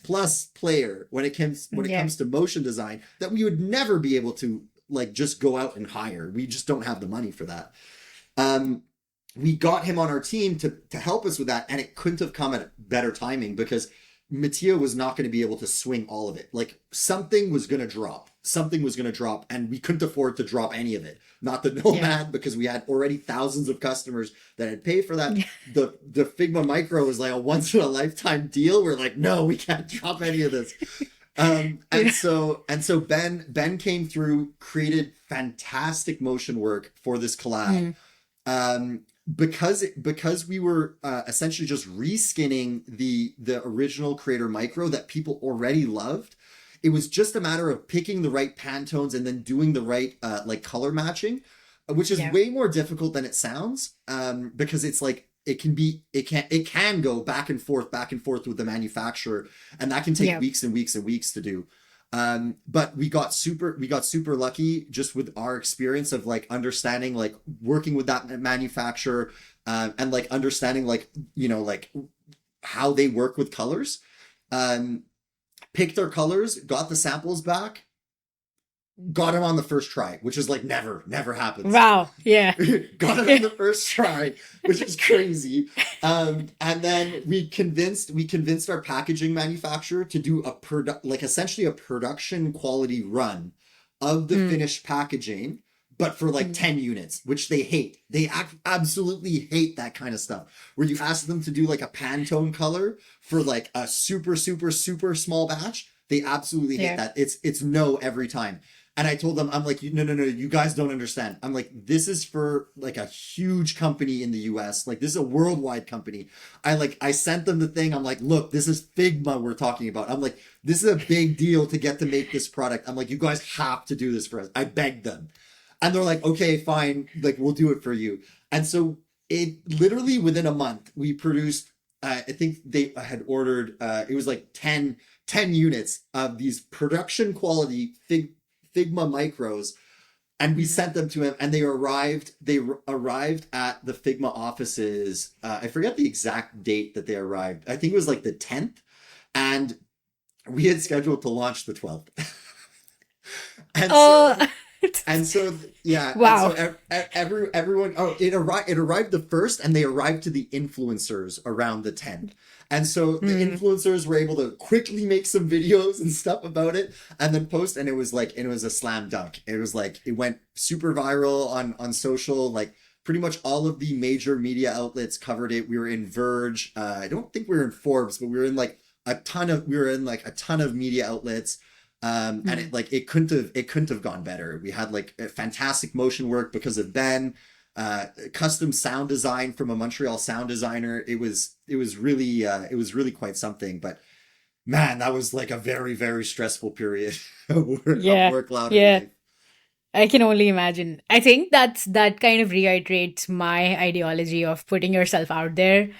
player when it comes to motion design, that we would never be able to like just go out and hire. We just don't have the money for that. We got him on our team to help us with that, and it couldn't have come at better timing, because Mattia was not going to be able to swing all of it. Like something was going to drop, and we couldn't afford to drop any of it. Not the Nomad, because we had already thousands of customers that had paid for that. The Figma Micro was like a once in a lifetime deal. We're like, no, we can't drop any of this. And so Ben came through, created fantastic motion work for this collab. Because we were essentially just reskinning the original Creator Micro that people already loved. It was just a matter of picking the right Pantones and then doing the right like color matching, which is way more difficult than it sounds, because it's like it can go back and forth with the manufacturer, and that can take weeks and weeks and weeks to do. But we got super lucky just with our experience of like understanding, like working with that manufacturer, and like understanding like, you know, like how they work with colors. Picked our colors, got the samples back, got him on the first try, which is like never happens. Wow. Yeah. Got it on the first try, which is crazy. And then we convinced our packaging manufacturer to do essentially a production quality run of the finished packaging, but for like 10 units, which they hate. They absolutely hate that kind of stuff, where you ask them to do like a Pantone color for like a super, super, super small batch. They absolutely hate that. It's no every time. And I told them, I'm like, no, you guys don't understand. I'm like, this is for like a huge company in the US. Like this is a worldwide company. I sent them the thing. I'm like, look, this is Figma we're talking about. I'm like, this is a big deal to get to make this product. I'm like, you guys have to do this for us. I begged them. And they're like, okay, fine, like we'll do it for you. And so it literally within a month we produced. I think they had ordered. It was like 10 units of these production quality Figma micros, and we Mm. sent them to him, and they arrived. Arrived at the Figma offices. I forget the exact date that they arrived. I think it was like the 10th, and we had scheduled to launch the 12th. And Oh, so and so yeah, and so wow. everyone, oh, it arrived the first, and they arrived to the influencers around the 10th. And so the Mm. influencers were able to quickly make some videos and stuff about it and then post, and it was a slam dunk. It was like it went super viral on social, like pretty much all of the major media outlets covered it. We were in Verge. I don't think we were in Forbes, but we were in like a ton of media outlets. And Mm. it couldn't have gone better. We had like a fantastic motion work because of Ben, custom sound design from a Montreal sound designer. It was really quite something. But man, that was like a very, very stressful period of Yeah. work louder Yeah. life. I can only imagine. I think that kind of reiterates my ideology of putting yourself out there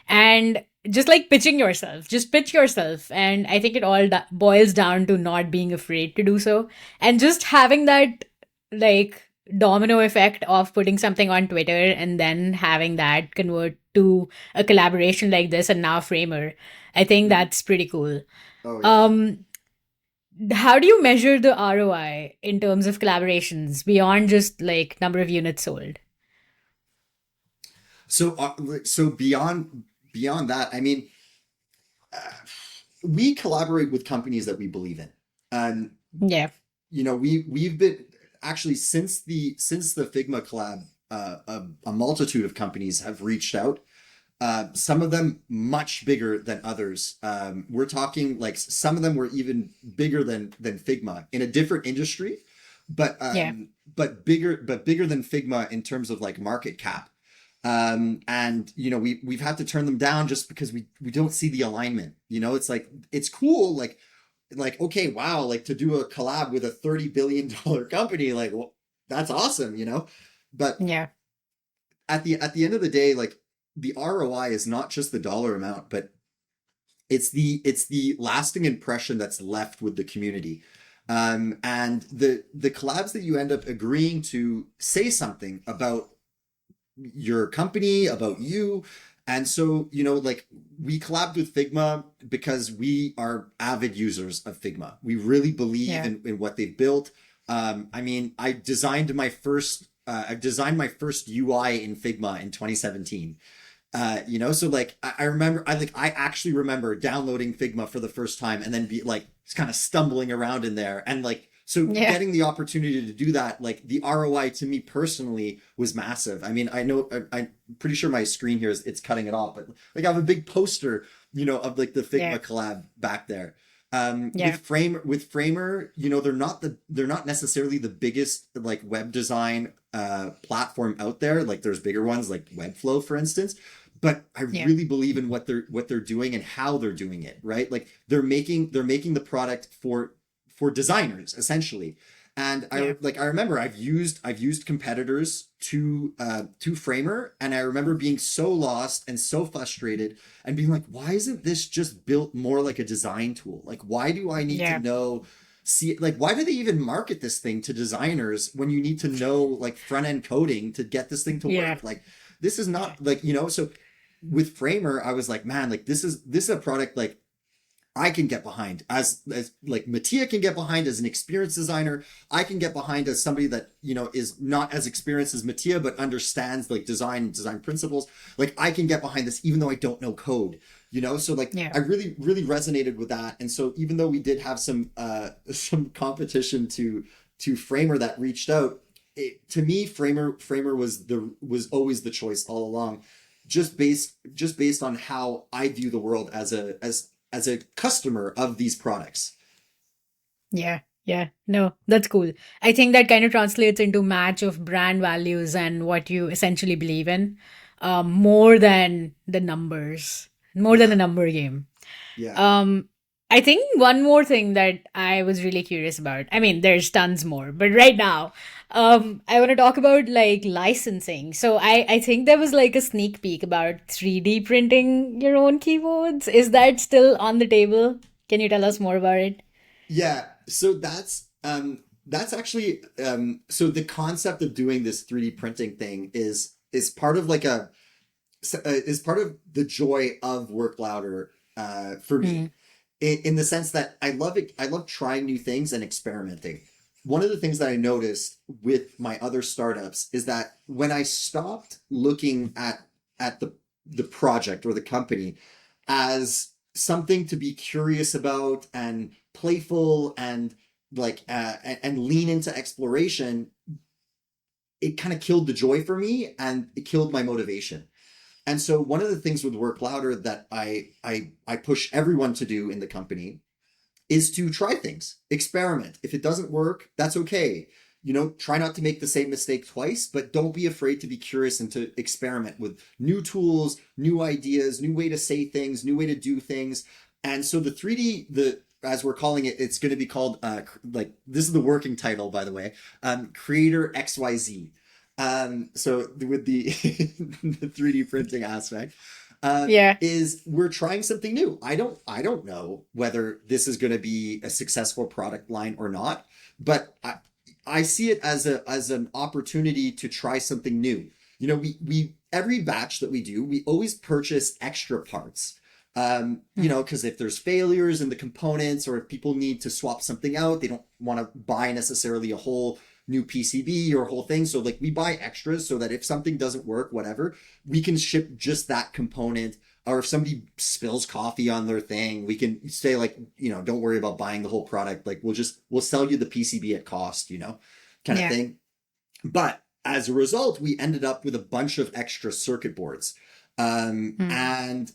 and just like pitching yourself. Just pitch yourself. And I think it all boils down to not being afraid to do so and just having that like domino effect of putting something on Twitter and then having that convert to a collaboration like this and now Framer. I think Mhm. that's pretty cool. Oh yeah. Um how do you measure the ROI in terms of collaborations beyond just like number of units sold? So beyond that, I mean, uh, we collaborate with companies that we believe in. And Yeah. we've been actually since the Figma collab, a multitude of companies have reached out. Some of them much bigger than others. We're talking like some of them were even bigger than Figma in a different industry, but Yeah. bigger than Figma in terms of like market cap. And we've had to turn them down just because we don't see the alignment. It's like it's cool, like okay, wow, like to do a collab with a $30 billion company, like well, that's awesome. But Yeah. at the end of the day, like the ROI is not just the dollar amount, but it's the lasting impression that's left with the community. And the collabs that you end up agreeing to say something about your company, about you. And so, like we collabed with Figma because we are avid users of Figma. We really believe Yeah. in what they've built. I mean, I designed my first UI in Figma in 2017. So like I remember, I actually remember downloading Figma for the first time and then be like kind of stumbling around in there, and like so Yeah. getting the opportunity to do that, like the ROI to me personally was massive. I mean, I know I'm pretty sure my screen here it's cutting it off, but like I have a big poster, of like the Yeah. Figma collab back there. Yeah. With Framer, they're not necessarily the biggest like web design platform out there. Like there's bigger ones like Webflow, for instance. But I Yeah. really believe in what they're doing and how they're doing it, right? Like they're making the product for designers essentially. And Yeah. I remember I've used competitors to Framer, and I remember being so lost and so frustrated and being like, why isn't this just built more like a design tool? Like, why do I need to Yeah. know? See, like, why do they even market this thing to designers when you need to know like front end coding to get this thing to Yeah. work? Like, this is not like. So with Framer, I was like, man, like this is a product like I can get behind as like Mattia can get behind as an experienced designer. I can get behind as somebody that is not as experienced as Mattia but understands like design principles. Like I can get behind this even though I don't know code. So like Yeah. I really really resonated with that. And so even though we did have some competition to Framer that reached out, to me Framer was always the choice all along, just based on how I view the world as a customer of these products. Yeah. Yeah. No, that's cool. I think that kind of translates into match of brand values and what you essentially believe in, more than the numbers, more than the Yeah, number game. yeah. Um, I think one more thing that I was really curious about. I mean, there's tons more, but right now, I want to talk about like licensing. So I think there was like a sneak peek about 3D printing your own keyboards. Is that still on the table? Can you tell us more about it? Yeah, so that's actually so the concept of doing this 3D printing thing is part of like is part of the joy of Work Louder for me, Hmm. in the sense that I love it. I love trying new things and experimenting. One of the things that I noticed with my other startups is that when I stopped looking at the project or the company as something to be curious about and playful and and lean into exploration, it kind of killed the joy for me and it killed my motivation. And so one of the things with Work Louder that I push everyone to do in the company is to try things, experiment. If it doesn't work, that's okay. Try not to make the same mistake twice, but don't be afraid to be curious and to experiment with new tools, new ideas, new way to say things, new way to do things. And so the 3D, the as we're calling it, it's going to be called like this is the working title, by the way, Creator XYZ. So with the the 3D printing aspect, Yeah. is we're trying something new. I don't know whether this is going to be a successful product line or not, but I see it as an opportunity to try something new. We every batch that we do, we always purchase extra parts. Hmm. Because if there's failures in the components or if people need to swap something out, they don't want to buy necessarily a whole new PCB or a whole thing. So like we buy extras so that if something doesn't work, whatever, we can ship just that component. Or if somebody spills coffee on their thing, we can say like, don't worry about buying the whole product. Like we'll sell you the PCB at cost, kind of Yeah. thing. But as a result, we ended up with a bunch of extra circuit boards. Hmm. And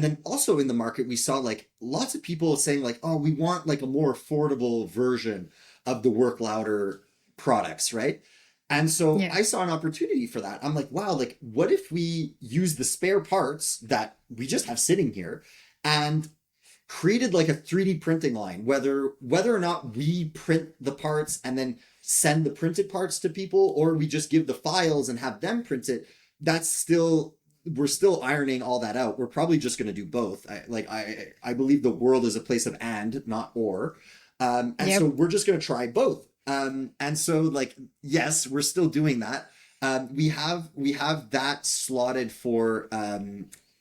then also in the market, we saw like lots of people saying like, oh, we want like a more affordable version of the Work Louder products, right? And so Yeah. I saw an opportunity for that. I'm like, wow, like what if we use the spare parts that we just have sitting here and created like a 3D printing line, whether or not we print the parts and then send the printed parts to people, or we just give the files and have them print it. That's still We're still ironing all that out. We're probably just going to do both. I believe the world is a place of and, not or. And so Yep. we're just going to try both. And so like yes, we're still doing that. We have that slotted for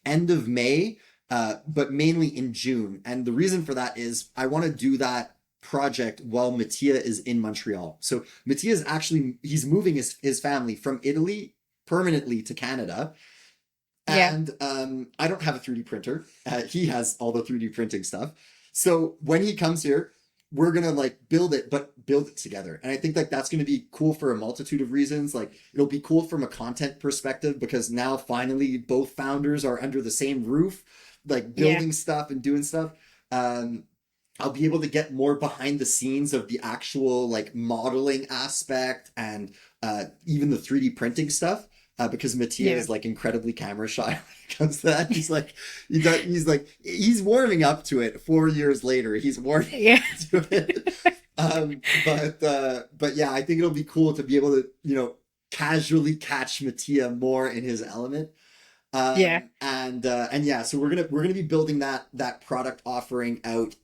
end of May, but mainly in June. And the reason for that is I want to do that project while Mattia is in Montreal. So Mattia is actually he's moving his family from Italy permanently to Canada. Yeah. And I don't have a 3D printer. He has all the 3D printing stuff. So when he comes here, we're gonna like build it, but build it together. And I think like that's gonna be cool for a multitude of reasons. Like it'll be cool from a content perspective because now finally both founders are under the same roof, like Yeah. building stuff and doing stuff. Um, I'll be able to get more behind the scenes of the actual like modeling aspect and even the 3D printing stuff. Because Mattia Yeah. is like incredibly camera shy when it comes to that. He's warming up to it 4 years later. He's warming Yeah. up to it. But yeah, I think it'll be cool to be able to, casually catch Mattia more in his element. Yeah. And yeah, so we're gonna be building that product offering out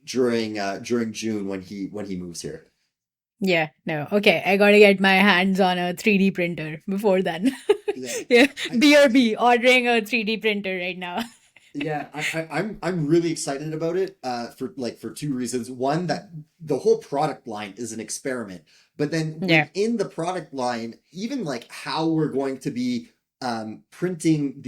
during June when he moves here. Yeah. No. Okay. I gotta get my hands on a 3D printer before then. Yeah. Yeah. I BRB, ordering a 3D printer right now. Yeah, I'm really excited about it for two reasons. One, that the whole product line is an experiment, but then Yeah. within the product line, even like how we're going to be printing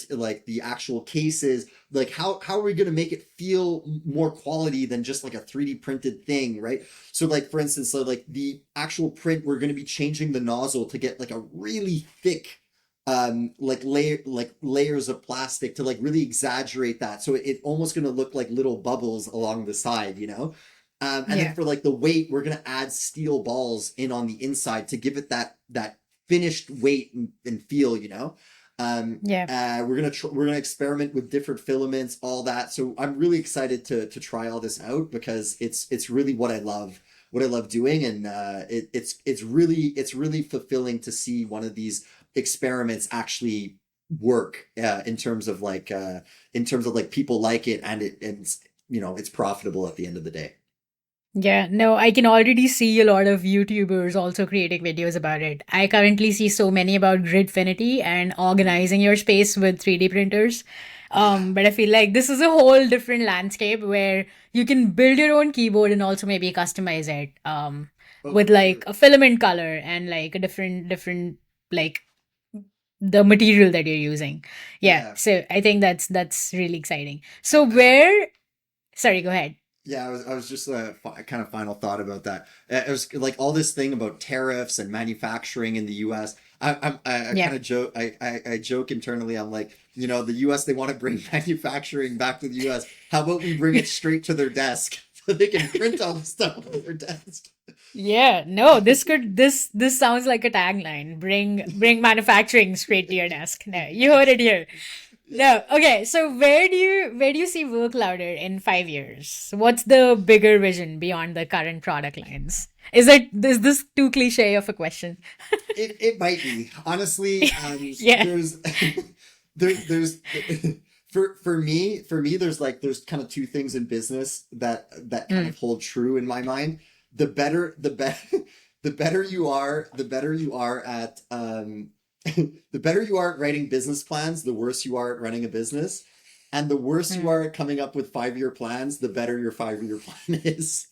like the actual cases, like how are we going to make it feel more quality than just like a 3D printed thing, right? So like for instance, so like the actual print, we're going to be changing the nozzle to get like a really thick like layers of plastic to like really exaggerate that so it almost going to look like little bubbles along the side, and then Yeah. for like the weight we're going to add steel balls in on the inside to give it that finished weight and feel, Yeah. we're gonna experiment with different filaments, all that. So I'm really excited to try all this out because it's really what I love. what I love doing, and it's really fulfilling to see one of these experiments actually work in terms of like people like it, and it's, it's profitable at the end of the day. Yeah, no, I can already see a lot of YouTubers also creating videos about it. I currently see so many about gridfinity and organizing your space with 3D printers. Yeah. But I feel like this is a whole different landscape where you can build your own keyboard and also maybe customize it Oh, with for like sure. a filament color and like a different like the material that you're using. Yeah, Yeah. so I think that's really exciting. So Actually, where, sorry, go ahead. yeah, I was just kind of final thought about that. It was like all this thing about tariffs and manufacturing in the U.S. I Yeah. kind of joke. I joke internally. I'm like, the U.S. They want to bring manufacturing back to the U.S. How about we bring it straight to their desk so they can print all the stuff on their desk? Yeah, no, this sounds like a tagline. Bring manufacturing straight to your desk. No, you heard Yes. it here. Yeah. No, okay. So where do you see Work Louder in 5 years? What's the bigger vision beyond the current product lines? Is this too cliche of a question? It might be. Honestly, Yeah. there's there's for me there's kind of two things in business that kind Mm, of hold true in my mind. The better you are, the better you are at writing business plans, the worse you are at running a business. And the worse you mm. are at coming up with 5-year plans, the better your 5-year plan is.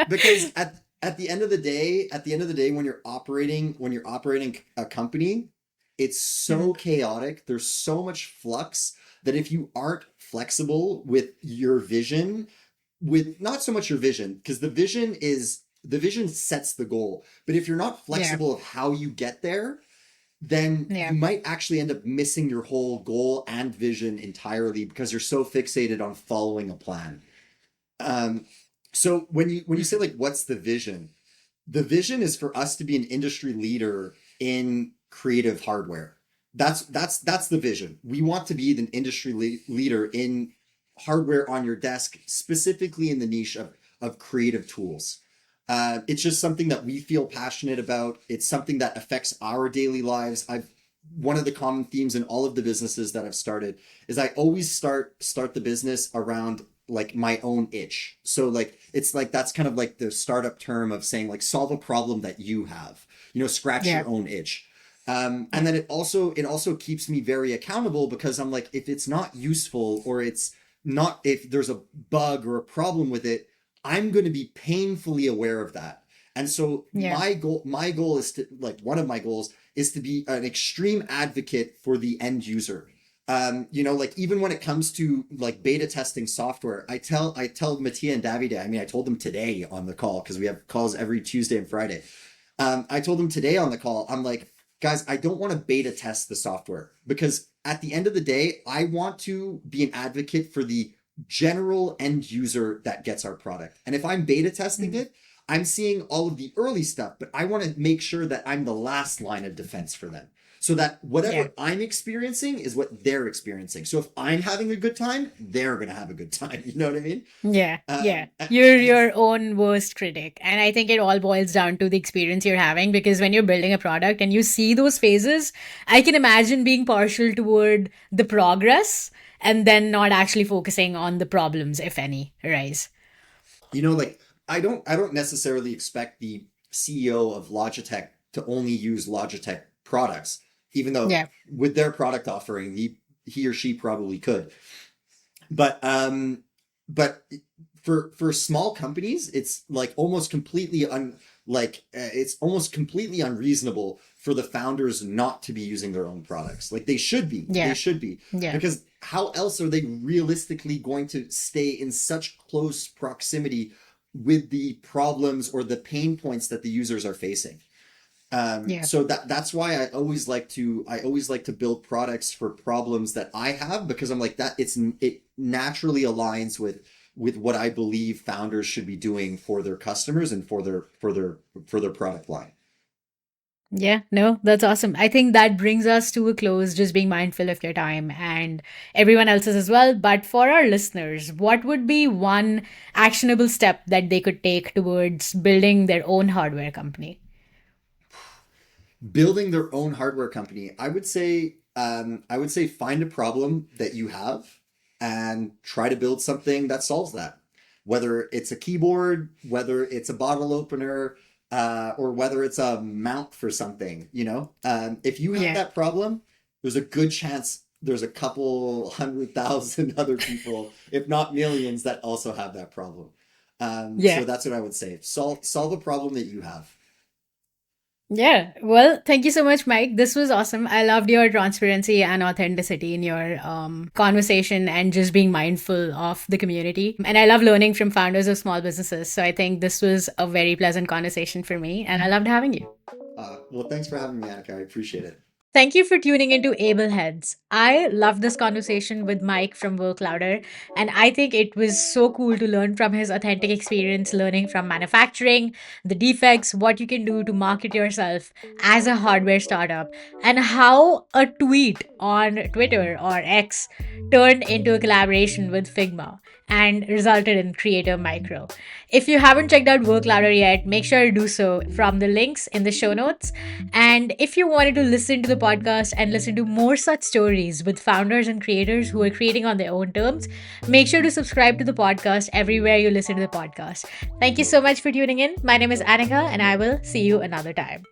Because at the end of the day, when you're operating a company, it's so Mm, chaotic, there's so much flux, that if you aren't flexible with your vision, with not so much your vision, because the vision sets the goal, but if you're not yeah, flexible of how you get there, then you yeah. might actually end up missing your whole goal and vision entirely because you're so fixated on following a plan. um, so when you say Mm, like what's the vision, the vision is for us to be an industry leader in creative hardware. That's the vision. We want to be an industry leader in hardware on your desk, specifically in the niche of creative tools. It's just something that we feel passionate about. It's something that affects our daily lives. I've One of the common themes in all of the businesses that I've started is I always start the business around like my own itch. So like it's like that's kind of like the startup term of saying like solve a problem that you have. Scratch yeah, your own itch. And yeah, then it also keeps me very accountable because I'm like, if it's not useful, or it's not, if there's a bug or a problem with it, I'm going to be painfully aware of that. And so yeah, my goal is to, like, one of my goals is to be an extreme advocate for the end user. Like even when it comes to like beta testing software, I tell Mattia and Davide, I mean, I told them today on the call because we have calls every Tuesday and Friday. I told them today on the call, I'm like, guys, I don't want to beta test the software because at the end of the day, I want to be an advocate for the general end user that gets our product. And if I'm beta testing mm, it, I'm seeing all of the early stuff, but I want to make sure that I'm the last line of defense for them, so that yeah. whatever I'm experiencing is what they're experiencing. So if I'm having a good time, they're going to have a good time. You know what I mean? Yeah, yeah. Um, You're and your own worst critic. And I think it all boils down to the experience you're having because when you're building a product and you see those phases, I can imagine being partial toward the progress and then not actually focusing on the problems, if any, arise. like I don't necessarily expect the CEO of Logitech to only use Logitech products, even though Yeah, with their product offering, he or she probably could. But for small companies, it's like almost completely it's almost completely unreasonable for the founders not to be using their own products. Like they yeah, should be, yeah, because how else are they realistically going to stay in such close proximity with the problems or the pain points that the users are facing? yeah. So that's why I always like to build products for problems that I have, because I'm like, that it naturally aligns with what I believe founders should be doing for their customers and for their product line. Yeah, no, that's awesome. I think that brings us to a close, just being mindful of your time and everyone else's as well. But for our listeners, what would be one actionable step that they could take towards building their own hardware company? Building their own hardware company, I would say find a problem that you have and try to build something that solves that. Whether it's a keyboard, whether it's a bottle opener, or whether it's a mount for something, if you have Yeah. that problem, there's a good chance there's a couple 100,000 other people, if not millions, that also have that problem. So Yeah. that's what I would say. Solve a problem that you have. Yeah. Well, thank you so much, Mike. This was awesome. I loved your transparency and authenticity in your conversation and just being mindful of the community. And I love learning from founders of small businesses. So I think this was a very pleasant conversation for me. And I loved having you. Well, thanks for having me, Anika. I appreciate it. Thank you for tuning into Able Heads. I love this conversation with Mike from Work Louder, and I think it was so cool to learn from his authentic experience, learning from manufacturing, the defects, what you can do to market yourself as a hardware startup, and how a tweet on Twitter or X turned into a collaboration with Figma and resulted in Creator Micro. If you haven't checked out Work Louder yet, make sure to do so from the links in the show notes. And if you wanted to listen to the podcast and listen to more such stories with founders and creators who are creating on their own terms, make sure to subscribe to the podcast everywhere you listen to the podcast. Thank you so much for tuning in. My name is Anika, and I will see you another time.